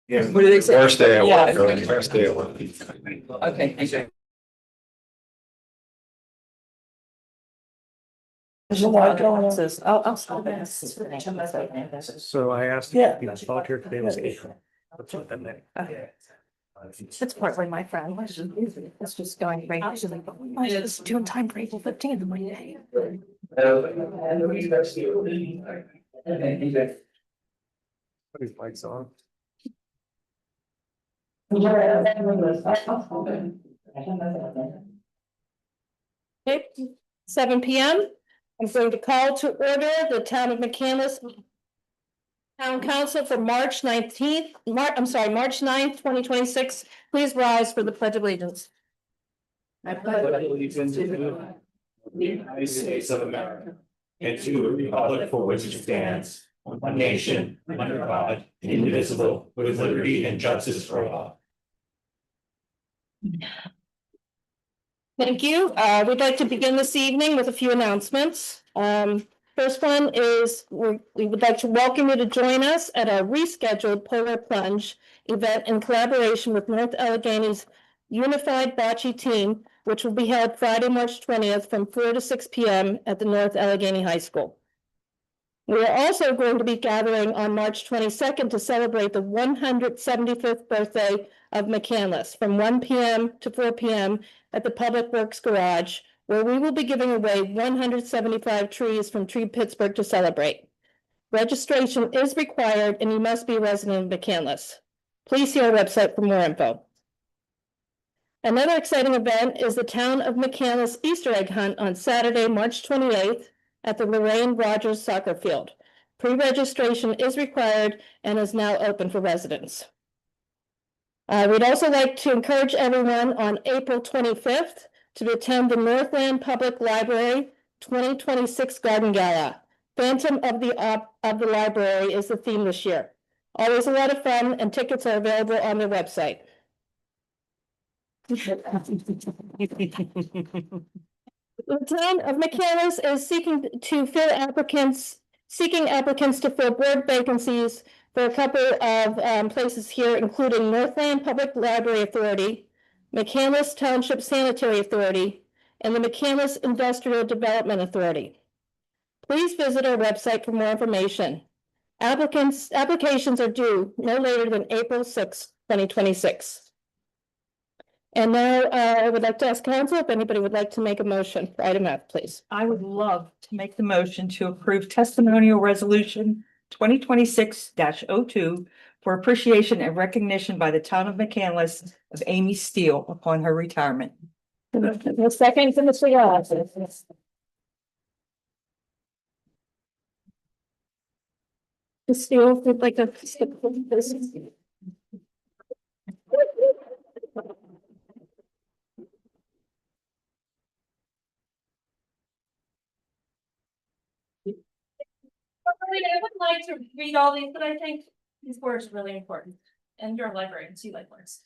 Yeah. What do they say? Worst day at Yeah. work. Worst day at work. Okay, thank you. I'll stop it. So I asked. Yeah. Volunteer today was April. That's what that meant. That's partly my friend. It's just going right. I was doing time for April 15th in my day. Put his lights on. Okay, 7 p.m. I'm going to call to order the town of McCandless Town Council for March 19th, March 9th, 2026. Please rise for the Pledge of Allegiance. I pledge Allegiance to the United States of America and to the republic for which it stands, one nation, under God, indivisible, with liberty and justice for all. Thank you. We'd like to begin this evening with a few announcements. First one is we would like to welcome you to join us at our rescheduled Polar Plunge event in collaboration with North Allegany's Unified Bocce Team, which will be held Friday, March 20th from 4 to 6 p.m. at the North Allegheny High School. We are also going to be gathering on March 22nd to celebrate the 175th birthday of McCandless from 1 p.m. to 4 p.m. at the Public Works Garage, where we will be giving away 175 trees from Tree Pittsburgh to celebrate. Registration is required and you must be a resident of McCandless. Please see our website for more info. Another exciting event is the Town of McCandless Easter egg hunt on Saturday, March 28th at the Lorraine Rogers Soccer Field. Pre-registration is required and is now open for residents. We'd also like to encourage everyone on April 25th to attend the Northland Public Library 2026 Garden Gala. Phantom of the Library is the theme this year. Always a lot of fun and tickets are available on their website. The town of McCandless is seeking applicants to fill board vacancies for a couple of places here, including Northland Public Library Authority, McCandless Township Sanitary Authority, and the McCandless Industrial Development Authority. Please visit our website for more information. Applications are due no later than April 6, 2026. And now I would like to ask council if anybody would like to make a motion for item F, please. I would love to make the motion to approve testimonial resolution 2026-02 for appreciation and recognition by the town of McCandless of Amy Steele upon her retirement. The second from Mr. Ross. Ms. Steele, if you'd like to skip this. I would like to read all these, but I think these words are really important. And you're a librarian, so you like words.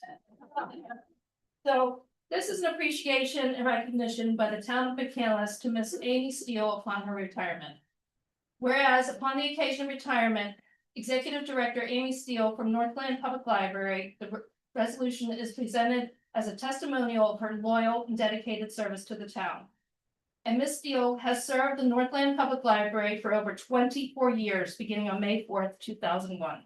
So this is an appreciation and recognition by the town of McCandless to Miss Amy Steele upon her retirement. Whereas upon the occasion of retirement, Executive Director Amy Steele from Northland Public Library, the resolution is presented as a testimonial of her loyal and dedicated service to the town. And Ms. Steele has served the Northland Public Library for over 24 years, beginning on May 4th, 2001.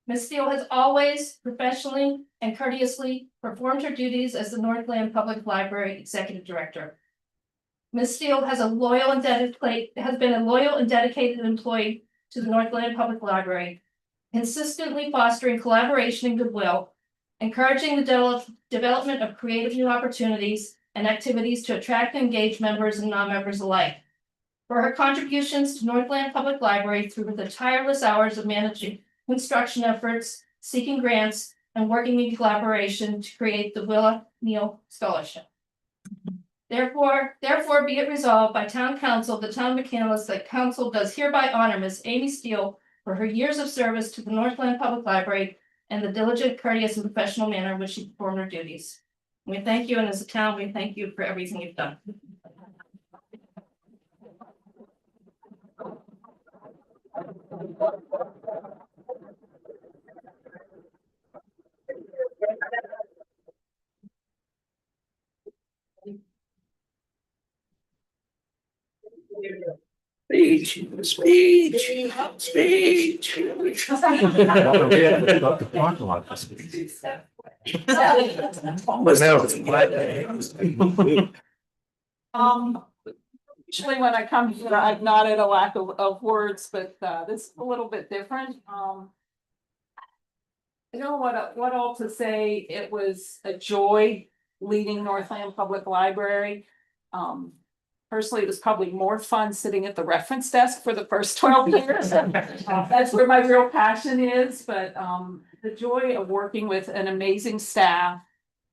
Ms. Steele has always professionally and courteously performed her duties as the Northland Public Library Executive Director. Ms. Steele has been a loyal and dedicated employee to the Northland Public Library, consistently fostering collaboration and goodwill, encouraging the development of creative new opportunities and activities to attract and engage members and non-members alike. For her contributions to Northland Public Library through the tireless hours of managing construction efforts, seeking grants, and working in collaboration to create the Willa Neal Scholarship. Therefore be it resolved by Town Council of the Town of McCandless that Council does hereby honor Ms. Amy Steele for her years of service to the Northland Public Library and the diligent, courteous, and professional manner in which she performed her duties. We thank you, and as a town, we thank you for everything you've done. Speech, speech, speech. Usually when I come here, I'm not at a lack of words, but this is a little bit different. I don't know what all to say. It was a joy leading Northland Public Library. Personally, it was probably more fun sitting at the reference desk for the first 12 years. That's where my real passion is, but the joy of working with an amazing staff,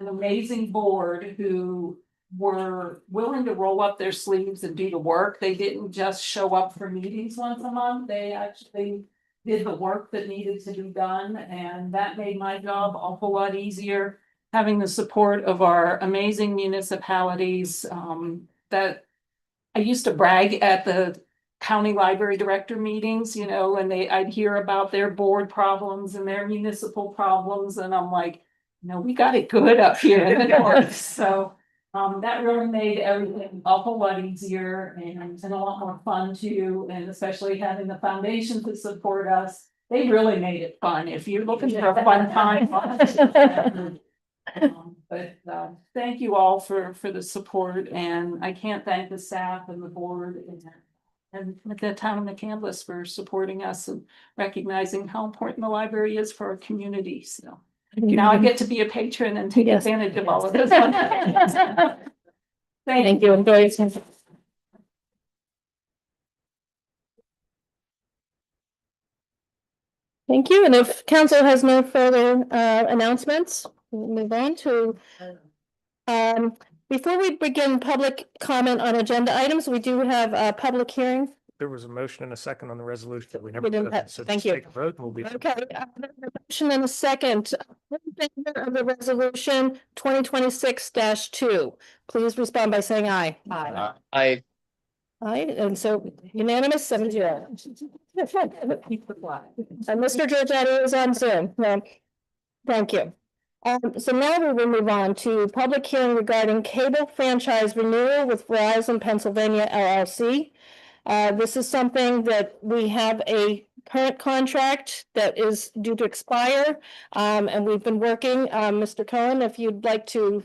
an amazing board who were willing to roll up their sleeves and do the work. They didn't just show up for meetings once a month. They actually did the work that needed to be done, and that made my job a whole lot easier. Having the support of our amazing municipalities, that I used to brag at the county library director meetings, you know, and I'd hear about their board problems and their municipal problems, and I'm like, no, we got it good up here in the north. So that really made everything a whole lot easier and a lot more fun too, and especially having the foundation to support us. They really made it fun. If you're looking for a fun time. Thank you all for the support, and I can't thank the staff and the board and the town of McCandless for supporting us and recognizing how important the library is for our community. So now I get to be a patron and take advantage of all of this. Thank you. Enjoy your time. Thank you. And if council has no further announcements, we'll move on to before we begin public comment on agenda items, we do have a public hearing. There was a motion and a second on the resolution that we We never. didn't have- So thank just you. take a vote and we'll be. Okay, the motion and a second. In favor of the resolution 2026-2. Please respond by saying aye. Aye. I Aye, and so unanimous 7-0. And Mr. Giorgetto is on Zoom. No, thank you. So now we will move on to public hearing regarding cable franchise renewal with Verizon Pennsylvania LLC. This is something that we have a current contract that is due to expire. And we've been working, Mr. Cohen, if you'd like to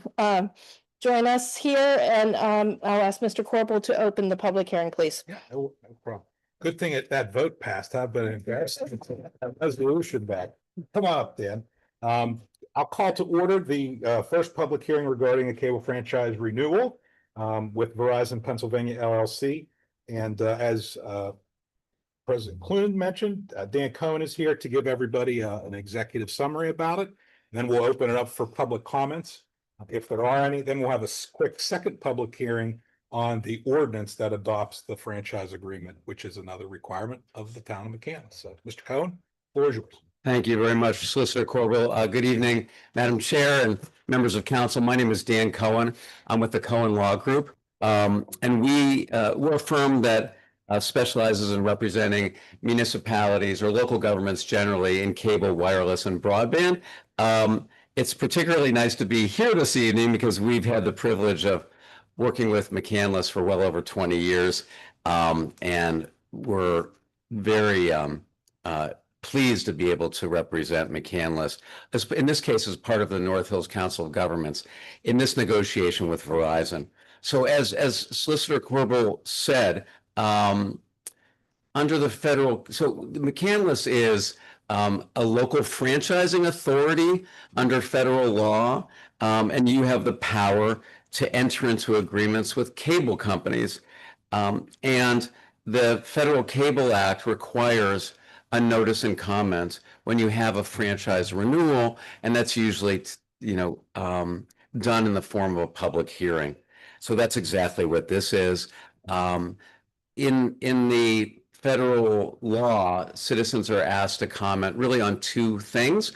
join us here, and I'll ask Mr. Corporal to open the public hearing, please. Yeah, no problem. Good thing that vote passed. I've been embarrassed. Resolution back. Come on up, Dan. I'll call to order the first public hearing regarding a cable franchise renewal with Verizon Pennsylvania LLC. And as President Clune mentioned, Dan Cohen is here to give everybody an executive summary about it. And then we'll open it up for public comments. If there are any, then we'll have a quick second public hearing on the ordinance that adopts the franchise agreement, which is another requirement of the town of McCandless. So, Mr. Cohen, floor is yours. Thank you very much, Solicitor Corville. Good evening, Madam Chair and members of council. My name is Dan Cohen. I'm with the Cohen Law Group. And we're a firm that specializes in representing municipalities or local governments generally in cable, wireless, and broadband. It's particularly nice to be here this evening because we've had the privilege of working with McCandless for well over 20 years. And we're very pleased to be able to represent McCandless, in this case, as part of the North Hills Council of Governments, in this negotiation with Verizon. So as Solicitor Corporal said, under the federal, so McCandless is a local franchising authority under federal law, and you have the power to enter into agreements with cable companies. And the Federal Cable Act requires a notice and comment when you have a franchise renewal, and that's usually, done in the form of a public hearing. So that's exactly what this is. In the federal law, citizens are asked to comment really on two things,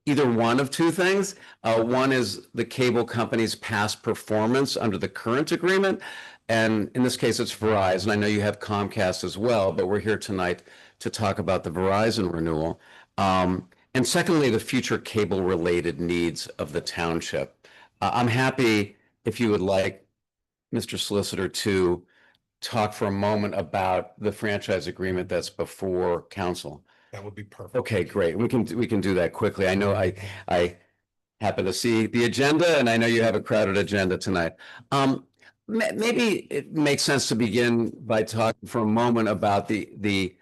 either one of two things. One is the cable company's past performance under the current agreement. And in this case, it's Verizon. I know you have Comcast as well, but we're here tonight to talk about the Verizon renewal. And secondly, the future cable related needs of the township. I'm happy if you would like, Mr. Solicitor, to talk for a moment about the franchise agreement that's before council? That would be perfect. Okay, great. We can do that quickly. I know I happen to see the agenda and I know you have a crowded agenda tonight. Maybe it makes sense to begin by talking for a moment about the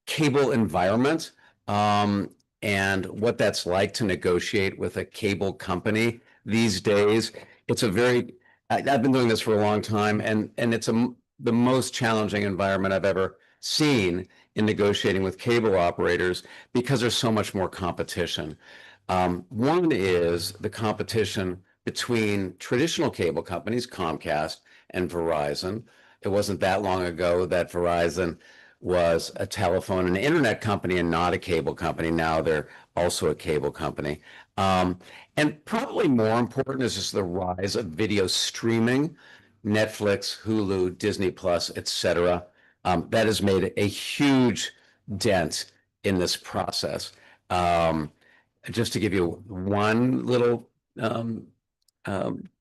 cable environment, and what that's like to negotiate with a cable company these days. It's a very, I've been doing this for a long time, and it's the most challenging environment I've ever seen in negotiating with cable operators because there's so much more competition. One is the competition between traditional cable companies, Comcast and Verizon. It wasn't that long ago that Verizon was a telephone and internet company and not a cable company. Now they're also a cable company. And probably more important is just the rise of video streaming, Netflix, Hulu, Disney Plus, etc. That has made a huge dent in this process. Just to give you one little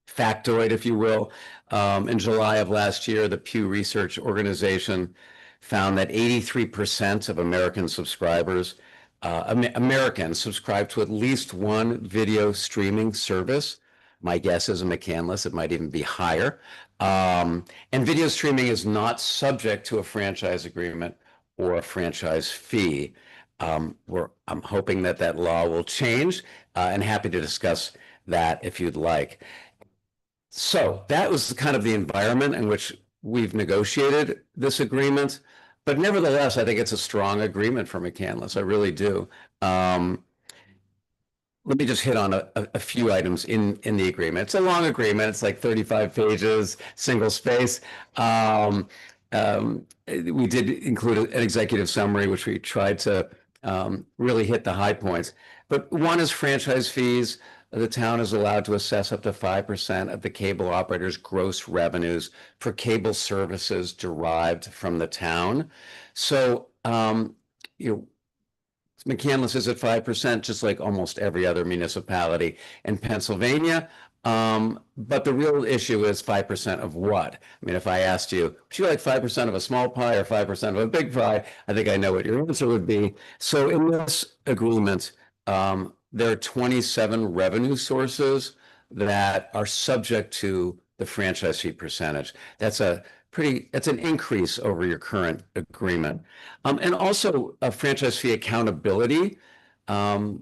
factoid, if you will, in July of last year, the Pew Research organization found that 83% of American subscribers, Americans subscribe to at least one video streaming service. My guess is a McCandless, it might even be higher. And video streaming is not subject to a franchise agreement or a franchise fee. I'm hoping that law will change, and happy to discuss that if you'd like. So that was kind of the environment in which we've negotiated this agreement. But nevertheless, I think it's a strong agreement for McCandless. I really do. Let me just hit on a few items in the agreement. It's a long agreement. It's like 35 pages, single space. We did include an executive summary, which we tried to really hit the high points. But one is franchise fees. The town is allowed to assess up to 5% of the cable operator's gross revenues for cable services derived from the town. So, McCandless is at 5%, just like almost every other municipality in Pennsylvania. But the real issue is 5% of what? I mean, if I asked you, would you like 5% of a small pie or 5% of a big pie? I think I know what your answer would be. So in this agreement, there are 27 revenue sources that are subject to the franchise fee percentage. That's an increase over your current agreement. And also a franchise fee accountability. My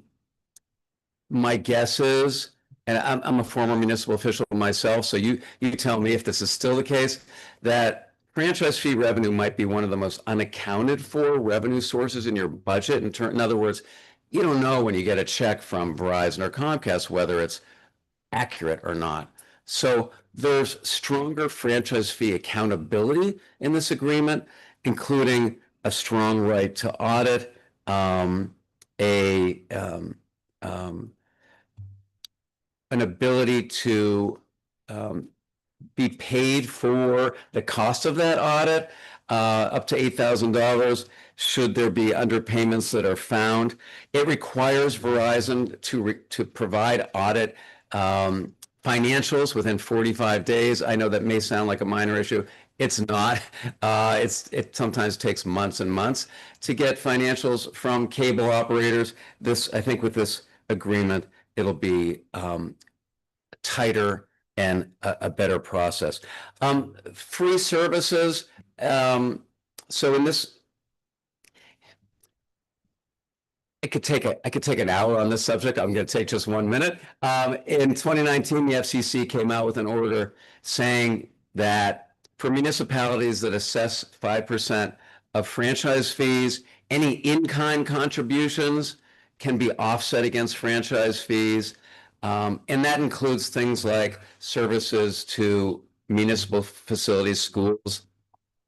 guess is, and I'm a former municipal official myself, so you tell me if this is still the case, that franchise fee revenue might be one of the most unaccounted for revenue sources in your budget. In other words, you don't know when you get a check from Verizon or Comcast whether it's accurate or not. So there's stronger franchise fee accountability in this agreement, including a strong right to audit, an ability to be paid for the cost of that audit, up to $8,000 should there be underpayments that are found. It requires Verizon to provide audit financials within 45 days. I know that may sound like a minor issue. It's not. It sometimes takes months and months to get financials from cable operators. I think with this agreement, it'll be tighter and a better process. Free services. So in this, I could take an hour on this subject. I'm going to take just 1 minute. In 2019, the FCC came out with an order saying that for municipalities that assess 5% of franchise fees, any in-kind contributions can be offset against franchise fees. And that includes things like services to municipal facilities, schools,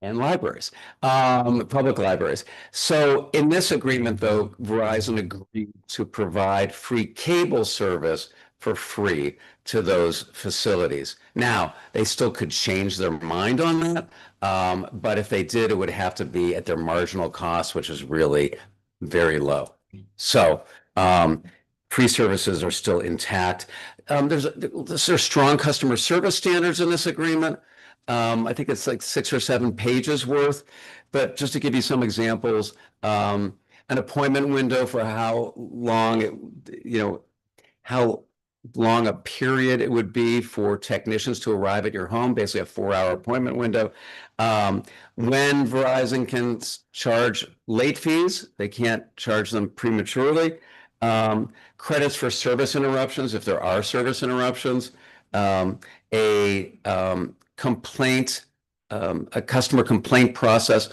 and libraries, public libraries. So in this agreement, though, Verizon agreed to provide free cable service for free to those facilities. Now, they still could change their mind on that, but if they did, it would have to be at their marginal cost, which is really very low. So free services are still intact. There's strong customer service standards in this agreement. I think it's like 6 or 7 pages worth, but just to give you some examples, an appointment window for how long how long a period it would be for technicians to arrive at your home, basically a 4-hour appointment window. When Verizon can charge late fees, they can't charge them prematurely. Credits for service interruptions, if there are service interruptions. A complaint, a customer complaint process.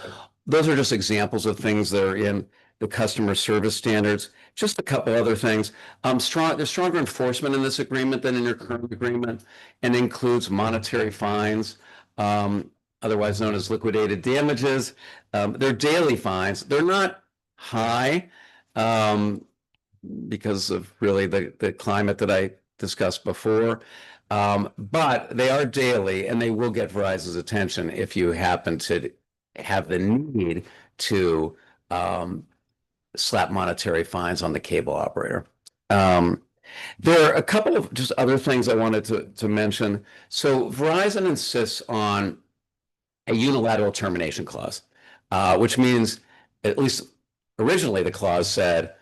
Those are just examples of things that are in the customer service standards. Just a couple other things. There's stronger enforcement in this agreement than in your current agreement, and includes monetary fines, otherwise known as liquidated damages. They're daily fines. They're not high because of really the climate that I discussed before. But they are daily, and they will get Verizon's attention if you happen to have the need to slap monetary fines on the cable operator. There are a couple of just other things I wanted to mention. So Verizon insists on a unilateral termination clause, which means, at least originally the clause said,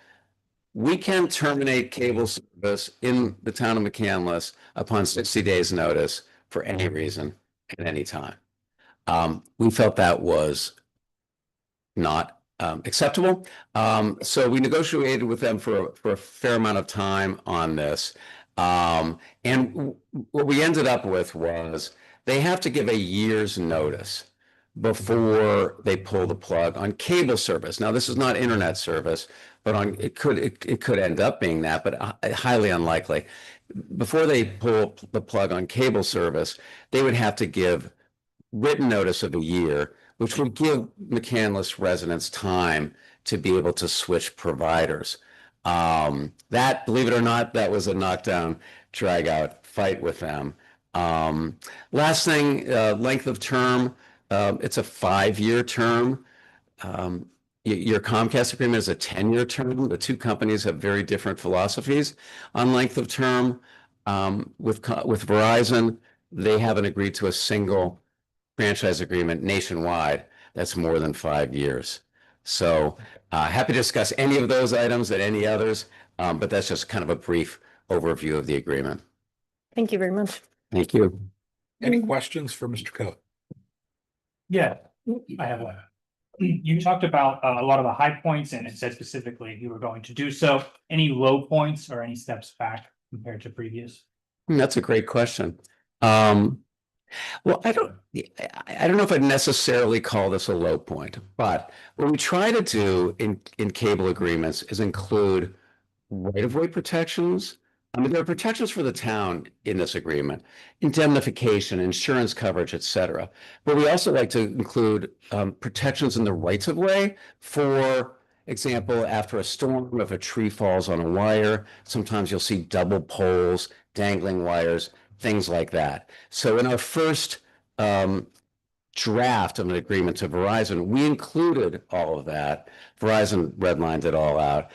we can terminate cable service in the town of McCandless upon 60 days notice for any reason at any time. We felt that was not acceptable. So we negotiated with them for a fair amount of time on this. And what we ended up with was they have to give a year's notice before they pull the plug on cable service. Now, this is not internet service, but it could end up being that, but highly unlikely. Before they pull the plug on cable service, they would have to give written notice of a year, which would give McCandless residents time to be able to switch providers. That, believe it or not, that was a knockdown, drag out fight with them. Last thing, length of term. It's a 5-year term. Your Comcast agreement is a 10-year term. The two companies have very different philosophies on length of term. With Verizon, they haven't agreed to a single franchise agreement nationwide that's more than 5 years. So happy to discuss any of those items and any others, but that's just kind of a brief overview of the agreement. Thank you very much. Thank you. Any questions for Mr. Coe? Yeah, I have one. You talked about a lot of the high points, and it said specifically you were going to do so. Any low points or any steps back compared to previous? That's a great question. Well, I don't know if I'd necessarily call this a low point, but what we try to do in cable agreements is include right-of-way protections. I mean, there are protections for the town in this agreement, indemnification, insurance coverage, et cetera. But we also like to include protections in the rights of way. For example, after a storm, if a tree falls on a wire, sometimes you'll see double poles, dangling wires, things like that. So in our first draft of an agreement to Verizon, we included all of that. Verizon redlined it all out.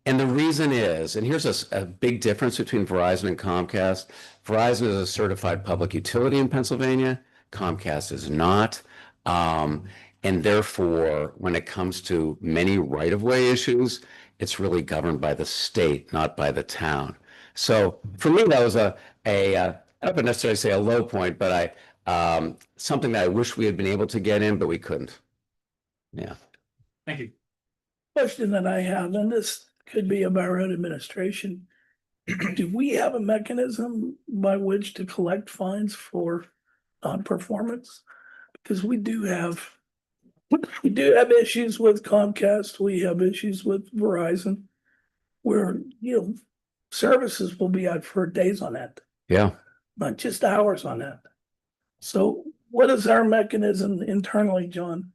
And the reason is, and here's a big difference between Verizon and Comcast. Verizon is a certified public utility in Pennsylvania. Comcast is not. And therefore, when it comes to many right-of-way issues, it's really governed by the state, not by the town. So for me, that was I don't necessarily say a low point, but something that I wish we had been able to get in, but we couldn't. Yeah. Thank you. Question that I have, and this could be of our own administration. Do we have a mechanism by which to collect fines for non-performance? Because we do have issues with Comcast, we have issues with Verizon, where, services will be out for days on that. Yeah. Not just hours on that. So what is our mechanism internally, John,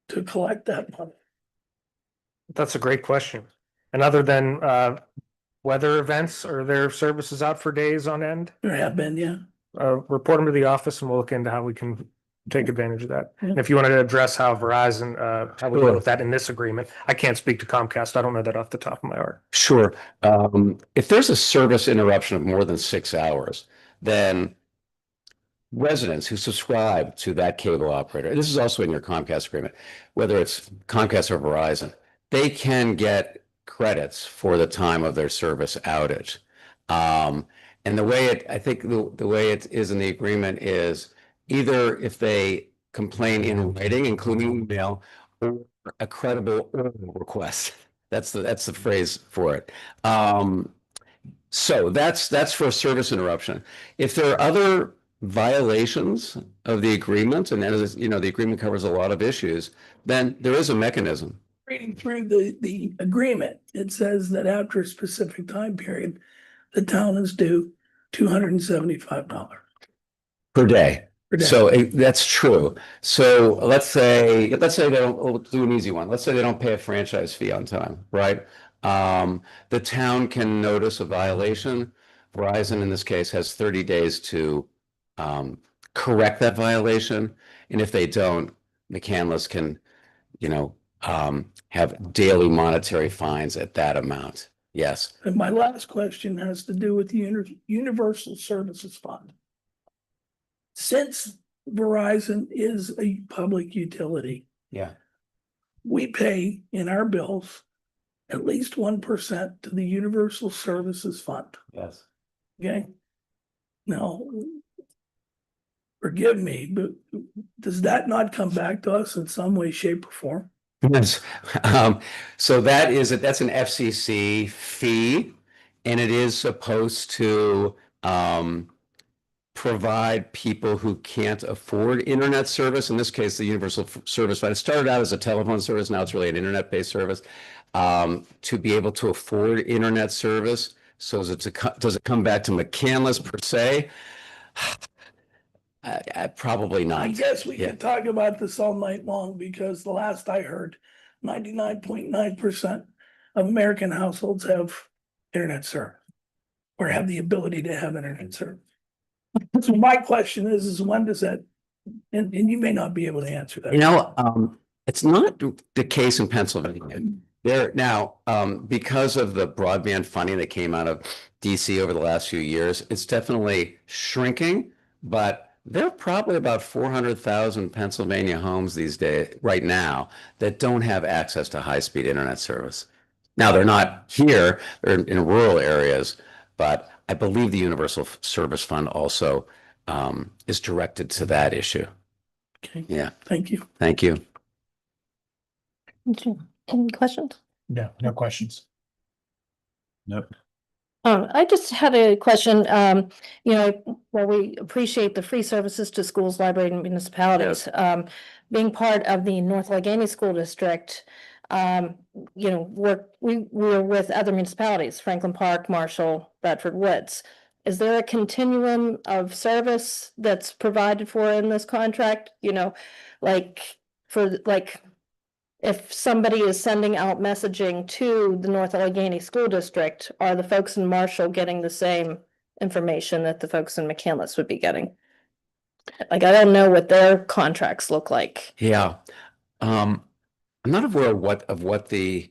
to collect that money? That's a great question. And other than weather events, are there services out for days on end? There have been, yeah. Report them to the office and we'll look into how we can take advantage of that. And if you wanted to address how Verizon, how we deal with that in this agreement, I can't speak to Comcast. I don't know that off the top of my heart. Sure. If there's a service interruption of more than 6 hours, then residents who subscribe to that cable operator, this is also in your Comcast agreement, whether it's Comcast or Verizon, they can get credits for the time of their service outage. And the way I think the way it is in the agreement is either if they complain in writing, including email, or a credible oral request. That's the phrase for it. So that's for a service interruption. If there are other violations of the agreement, and as you know, the agreement covers a lot of issues, then there is a mechanism. Reading through the agreement, it says that after a specific time period, the town is due $275 Per day. per day. So that's true. So let's say they don't, we'll do an easy one. Let's say they don't pay a franchise fee on time, right? The town can notice a violation. Verizon in this case has 30 days to correct that violation. And if they don't, McCandless can, have daily monetary fines at that amount. Yes. And my last question has to do with the Universal Services Fund. Since Verizon is a public utility, Yeah. we pay in our bills at least 1% to the Universal Services Fund. Yes. Okay? Now, forgive me, but does that not come back to us in some way, shape, or form? Yes. So that's an FCC fee, and it is supposed to provide people who can't afford internet service. In this case, the Universal Service Fund. It started out as a telephone service. Now it's really an internet-based service to be able to afford internet service. So does it come back to McCandless per se? Probably not. I guess we could talk about this all night long because the last I heard, 99.9% of American households have internet service or have the ability to have internet service. So my question is when does that, and you may not be able to answer that. It's not the case in Pennsylvania. There now, because of the broadband funding that came out of DC over the last few years, it's definitely shrinking, but there are probably about 400,000 Pennsylvania homes these days, right now, that don't have access to high-speed internet service. Now, they're not here, they're in rural areas, but I believe the Universal Service Fund also is directed to that issue. Okay. Yeah. Thank you. Thank you. Any questions? No, no questions. Nope. I just had a question, while we appreciate the free services to schools, libraries, and municipalities, being part of the North Allegheny School District, we're with other municipalities, Franklin Park, Marshall, Bedford Woods. Is there a continuum of service that's provided for in this contract? If somebody is sending out messaging to the North Allegheny School District, are the folks in Marshall getting the same information that the folks in McCandless would be getting? I don't know what their contracts look like. Yeah. I'm not aware of what the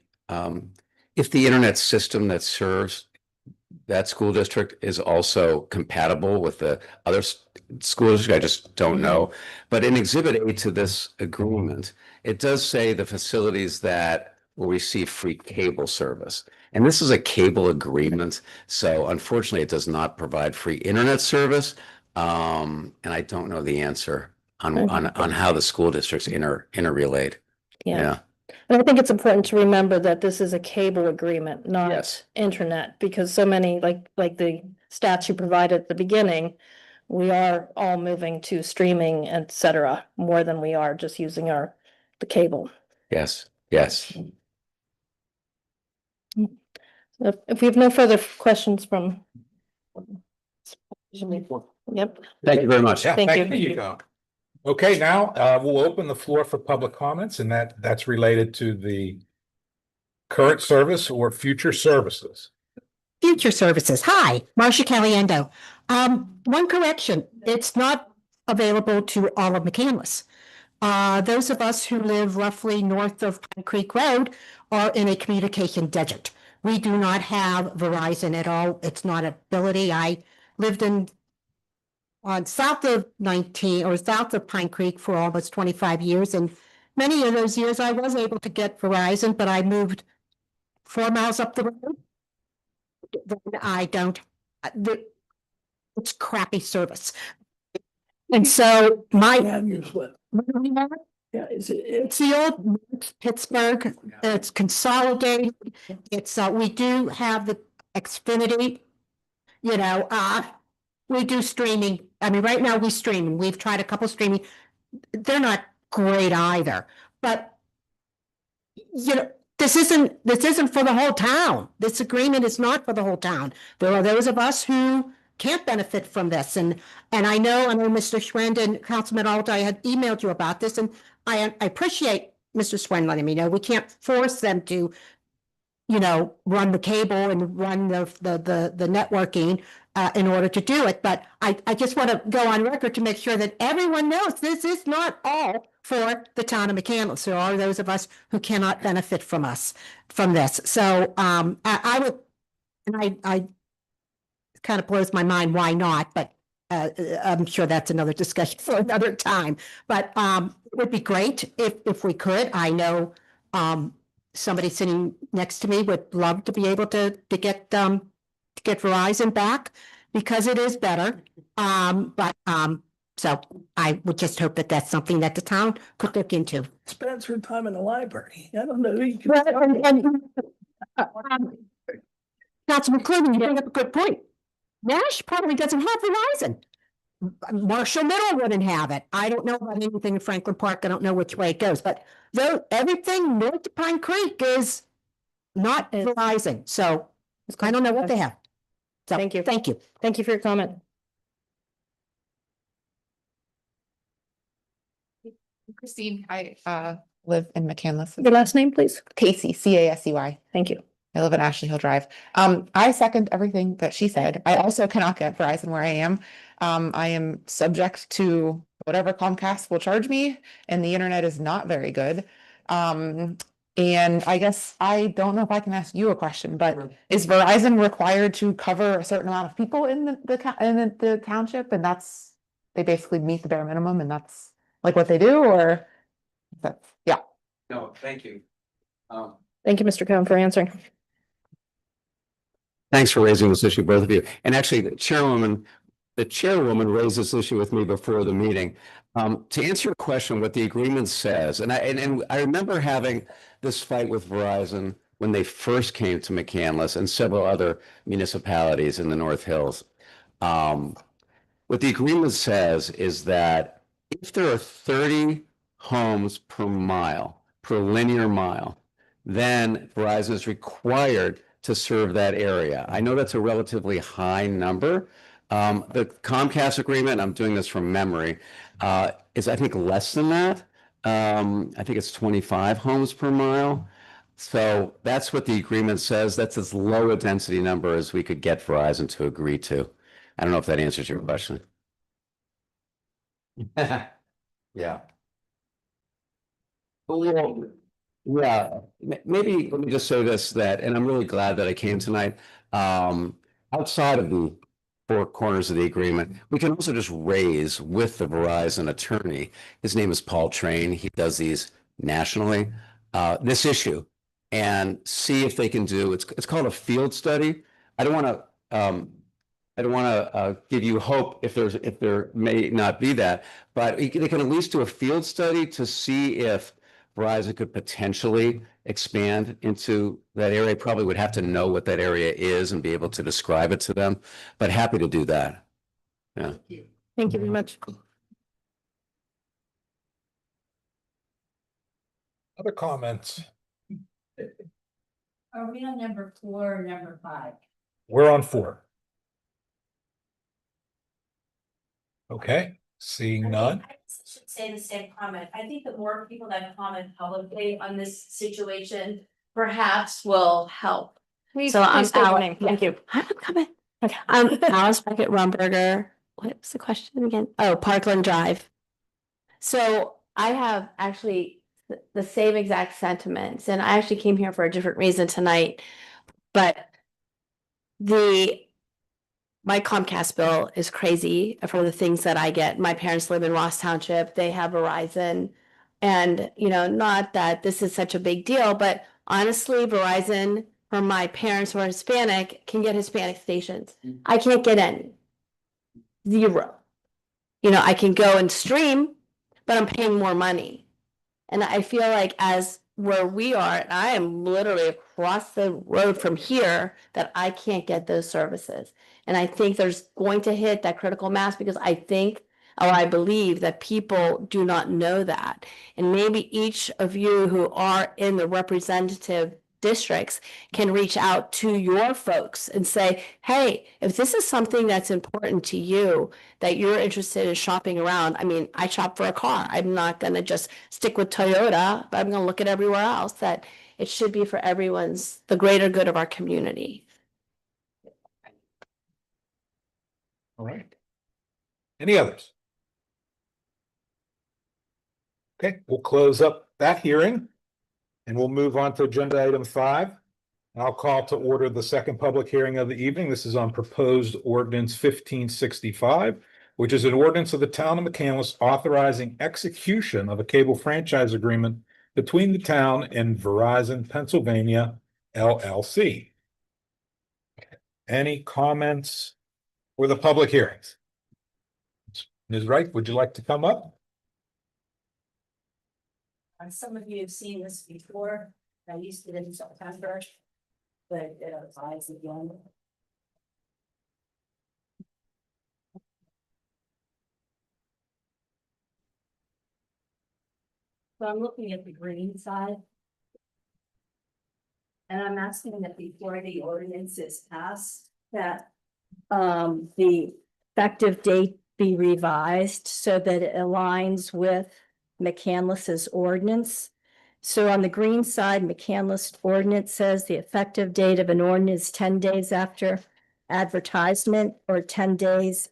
if the internet system that serves that school district is also compatible with the other school district. I just don't know. But in Exhibit A to this agreement, it does say the facilities that will receive free cable service. And this is a cable agreement. So unfortunately, it does not provide free internet service. And I don't know the answer on how the school districts interrelate. Yeah. And I think it's important to remember that this is a cable agreement, not Yes. internet, because so many, like the stats you provided at the beginning, we are all moving to streaming, et cetera, more than we are just using the cable. Yes. Yes. If we have no further questions from. Yep. Thank you very much. Yeah, Thank you. thank you. Okay, now we'll open the floor for public comments, and that's related to the current service or future services. Future services. Hi, Marcia Caliendo. One correction, it's not available to all of McCandless. Those of us who live roughly north of Pine Creek Road are in a communication desert. We do not have Verizon at all. It's not an ability. I lived in on south of 19 or south of Pine Creek for almost 25 years. And many of those years I was able to get Verizon, but I moved 4 miles up the road. Then I don't, it's crappy service. And so my, Have your slip. Yeah, it's the old Pittsburgh, it's consolidated. It's, we do have the Xfinity, you know, we do streaming. I mean, right now we stream. We've tried a couple streaming. They're not great either, but you know, this isn't for the whole town. This agreement is not for the whole town. There are those of us who can't benefit from this. And I know Mr. Schwend and Councilman Alt, I had emailed you about this, and I appreciate Mr. Schwend letting me know. We can't force them to, you know, run the cable and run the networking in order to do it. But I just want to go on record to make sure that everyone knows this is not all for the town of McCandless. There are those of us who cannot benefit from this. So I would, and I kind of blows my mind why not, but I'm sure that's another discussion for another time. But it would be great if we could. I know somebody sitting next to me would love to be able to get Verizon back because it is better. So I would just hope that that's something that the town could look into. Spends her time in the library. I don't know. Councilman Cleveland, you bring up a good point. Nash probably doesn't have Verizon. Marshall Middle wouldn't have it. I don't know about anything in Franklin Park. I don't know which way it goes, but though everything north of Pine Creek is not Verizon. So I don't know what they have. So Thank you. Thank you. Thank you for your comment. Christine, I live in McCandless. Your last name, please. Casey, Casey. Thank you. I live in Ashley Hill Drive. I second everything that she said. I also cannot get Verizon where I am. I am subject to whatever Comcast will charge me, and the internet is not very good. And I guess I don't know if I can ask you a question, but is Verizon required to cover a certain amount of people in the township, and that's they basically meet the bare minimum, and that's like what they do, or that's yeah. No, thank you. Thank you, Mr. Cohen, for answering. Thanks for raising this issue, both of you. And actually, the chairwoman raised this issue with me before the meeting. To answer your question, what the agreement says, and I remember having this fight with Verizon when they first came to McCandless and several other municipalities in the North Hills. What the agreement says is that if there are 30 homes per linear mile, then Verizon is required to serve that area. I know that's a relatively high number. The Comcast agreement, I'm doing this from memory, is I think less than that. I think it's 25 homes per mile. So that's what the agreement says. That's as low a density number as we could get Verizon to agree to. I don't know if that answers your question. Yeah. Well, yeah, maybe let me just say this, and I'm really glad that I came tonight. Outside of the four corners of the agreement, we can also just raise with the Verizon attorney. His name is Paul Train. He does these nationally, this issue, and see if they can do, it's called a field study. I don't want to give you hope if there may not be that, but they can at least do a field study to see if Verizon could potentially expand into that area. Probably would have to know what that area is and be able to describe it to them, but happy to do that. Yeah. Thank you very much. Other comments? Are we on number 4 or number 5? We're on 4. Okay, seeing none. I should say the same comment. I think the more people that comment publicly on this situation perhaps will help. Please, So I'm please state your Al- name. Thank you. I'm coming. Okay. Alice Beckett Rumberger. What was the question again? Oh, Parkland Drive. So I have actually the same exact sentiments, and I actually came here for a different reason tonight. But the my Comcast bill is crazy for the things that I get. My parents live in Ross Township. They have Verizon. And, not that this is such a big deal, but honestly, Verizon for my parents who are Hispanic can get Hispanic stations. I can't get any. Zero. I can go and stream, but I'm paying more money. And I feel like as where we are, and I am literally across the road from here, that I can't get those services. And I think there's going to hit that critical mass because I believe that people do not know that. And maybe each of you who are in the representative districts can reach out to your folks and say, hey, if this is something that's important to you, that you're interested in shopping around. I mean, I shop for a car. I'm not going to just stick with Toyota, but I'm going to look at everywhere else, that it should be for the greater good of our community. All right. Any others? Okay, we'll close up that hearing and we'll move on to agenda item 5. I'll call to order the second public hearing of the evening. This is on proposed ordinance 1565, which is an ordinance of the town of McCandless authorizing execution of a cable franchise agreement between the town and Verizon Pennsylvania LLC. Any comments for the public hearings? Ms. Wright, would you like to come up? Some of you have seen this before. I used it in September, but it applies again. So I'm looking at the green side. And I'm asking that before the ordinance is passed, that the effective date be revised so that it aligns with McCandless's ordinance. So on the green side, McCandless ordinance says the effective date of an ordinance 10 days after advertisement or 10 days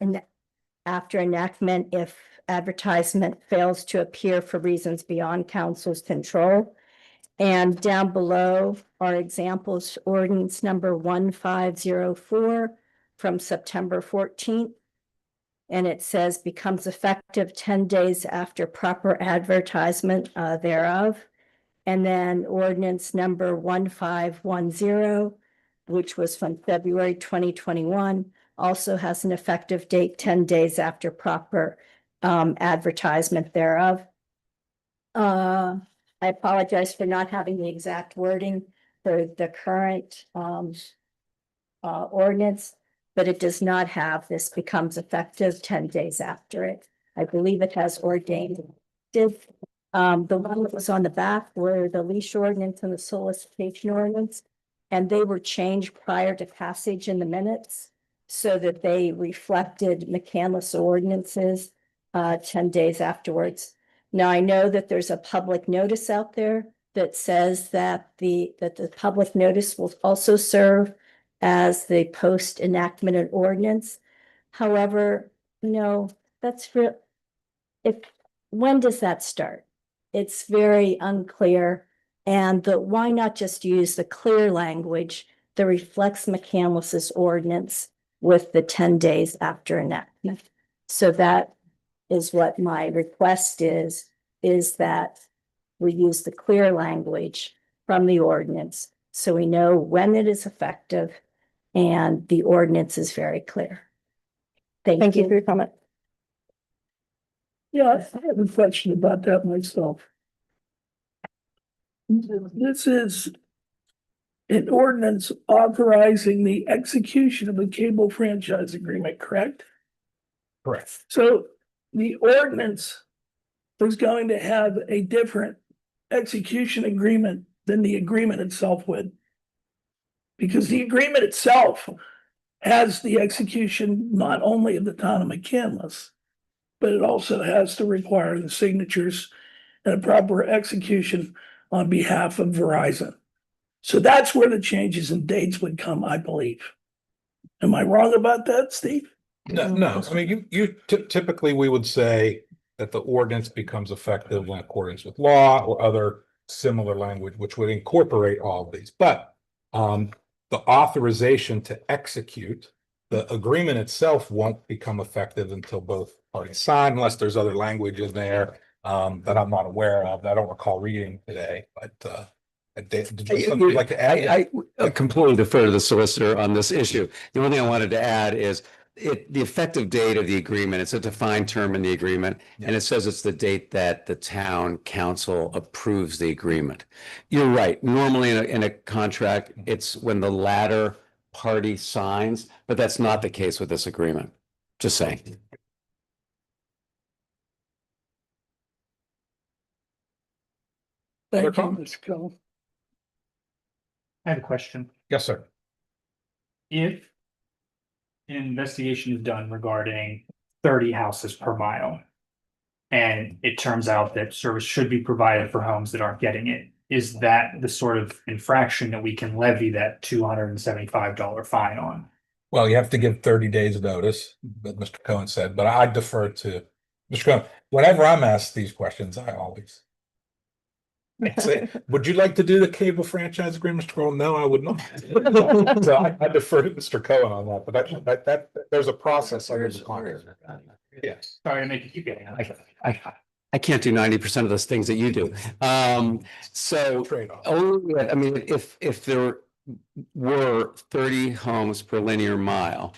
after enactment if advertisement fails to appear for reasons beyond council's control. And down below are examples, ordinance number 1504 from September 14th. And it says becomes effective 10 days after proper advertisement thereof. And then ordinance number 1510, which was from February 2021, also has an effective date 10 days after proper advertisement thereof. I apologize for not having the exact wording for the current ordinance, but it does not have this becomes effective 10 days after it. I believe it has ordained. The one that was on the back were the leash ordinance and the solicitation ordinance, and they were changed prior to passage in the minutes so that they reflected McCandless ordinances 10 days afterwards. Now, I know that there's a public notice out there that says that the public notice will also serve as the post enactment and ordinance. However, that's real. When does that start? It's very unclear. And why not just use the clear language that reflects McCandless's ordinance with the 10 days after enactment? So that is what my request is that we use the clear language from the ordinance so we know when it is effective and the ordinance is very clear. Thank you for your comment. Yeah, I have a question about that myself. This is an ordinance authorizing the execution of a cable franchise agreement, correct? Correct. So the ordinance is going to have a different execution agreement than the agreement itself would. Because the agreement itself has the execution not only of the town of McCandless, but it also has to require the signatures and a proper execution on behalf of Verizon. So that's where the changes in dates would come, I believe. Am I wrong about that, Steve? No. I mean, you typically we would say that the ordinance becomes effective in accordance with law or other similar language, which would incorporate all of these. But the authorization to execute the agreement itself won't become effective until both parties sign, unless there's other language in there that I'm not aware of, that I don't recall reading today, but did you have something you'd like to add? I completely defer to the solicitor on this issue. The only thing I wanted to add is the effective date of the agreement, it's a defined term in the agreement, and it says it's the date that the town council approves the agreement. You're right. Normally in a contract, it's when the latter party signs, but that's not the case with this agreement. Just saying. Thank you, comments? Mr. Cohen. I have a question. Yes, sir. If an investigation is done regarding 30 houses per mile, and it turns out that service should be provided for homes that aren't getting it, is that the sort of infraction that we can levy that $275 fine on? Well, you have to give 30 days notice, that Mr. Cohen said, but I defer to Mr. Cohen. Whenever I'm asked these questions, I always say, would you like to do the cable franchise agreement, Mr. Cohen? No, I would not. So I defer to Mr. Cohen on that, but that there's a process under the contract. Yes. Sorry to make you keep getting. I can't do 90% of those things that you do. So Trade-off. I mean, if there were 30 homes per linear mile,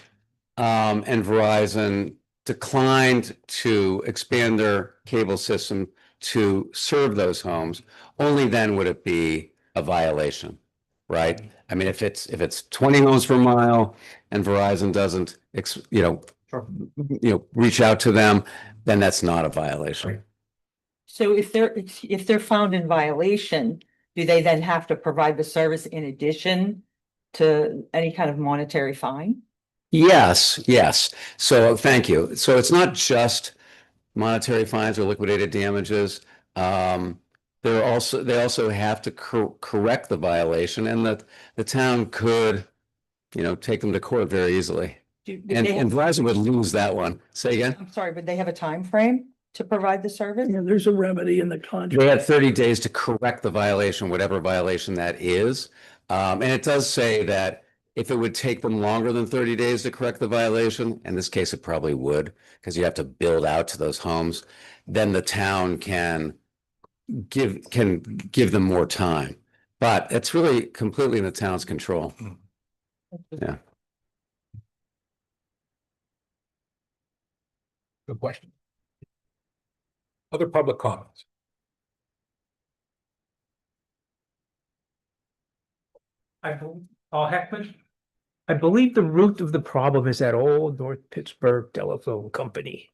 and Verizon declined to expand their cable system to serve those homes, only then would it be a violation, right? I mean, if it's 20 homes per mile and Verizon doesn't, reach out to them, then that's not a violation. So if they're found in violation, do they then have to provide the service in addition to any kind of monetary fine? Yes. So thank you. So it's not just monetary fines or liquidated damages. They also have to correct the violation, and the town could, take them to court very easily. And Verizon would lose that one. Say again? I'm sorry, but they have a time frame to provide the service? Yeah, there's a remedy in the contract. They had 30 days to correct the violation, whatever violation that is. And it does say that if it would take them longer than 30 days to correct the violation, in this case, it probably would, because you have to build out to those homes, then the town can give them more time. But it's really completely in the town's control. Yeah. Good question. Other public comments? Heckman. I believe the root of the problem is that old North Pittsburgh telephone company.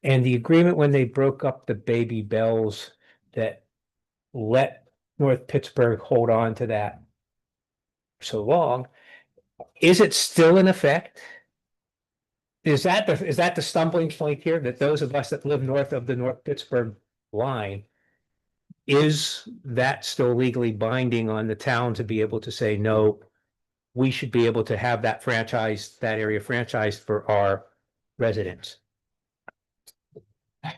And the agreement when they broke up the Baby Bells that let North Pittsburgh hold on to that so long. Is it still in effect? Is that the stumbling point here, that those of us that live north of the North Pittsburgh line, is that still legally binding on the town to be able to say, no, we should be able to have that franchise, that area franchised for our residents? I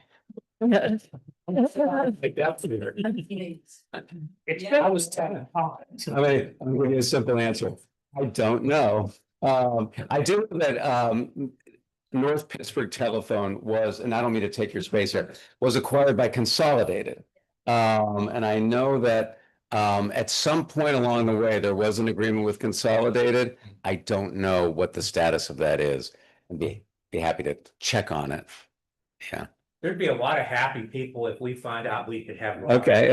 was 10. I mean, I'm giving you a simple answer. I don't know. I do know that North Pittsburgh Telephone was, and I don't mean to take your space here, was acquired by Consolidated. And I know that at some point along the way, there was an agreement with Consolidated. I don't know what the status of that is. I'd be happy to check on it. Yeah. There'd be a lot of happy people if we find out we could have. Okay.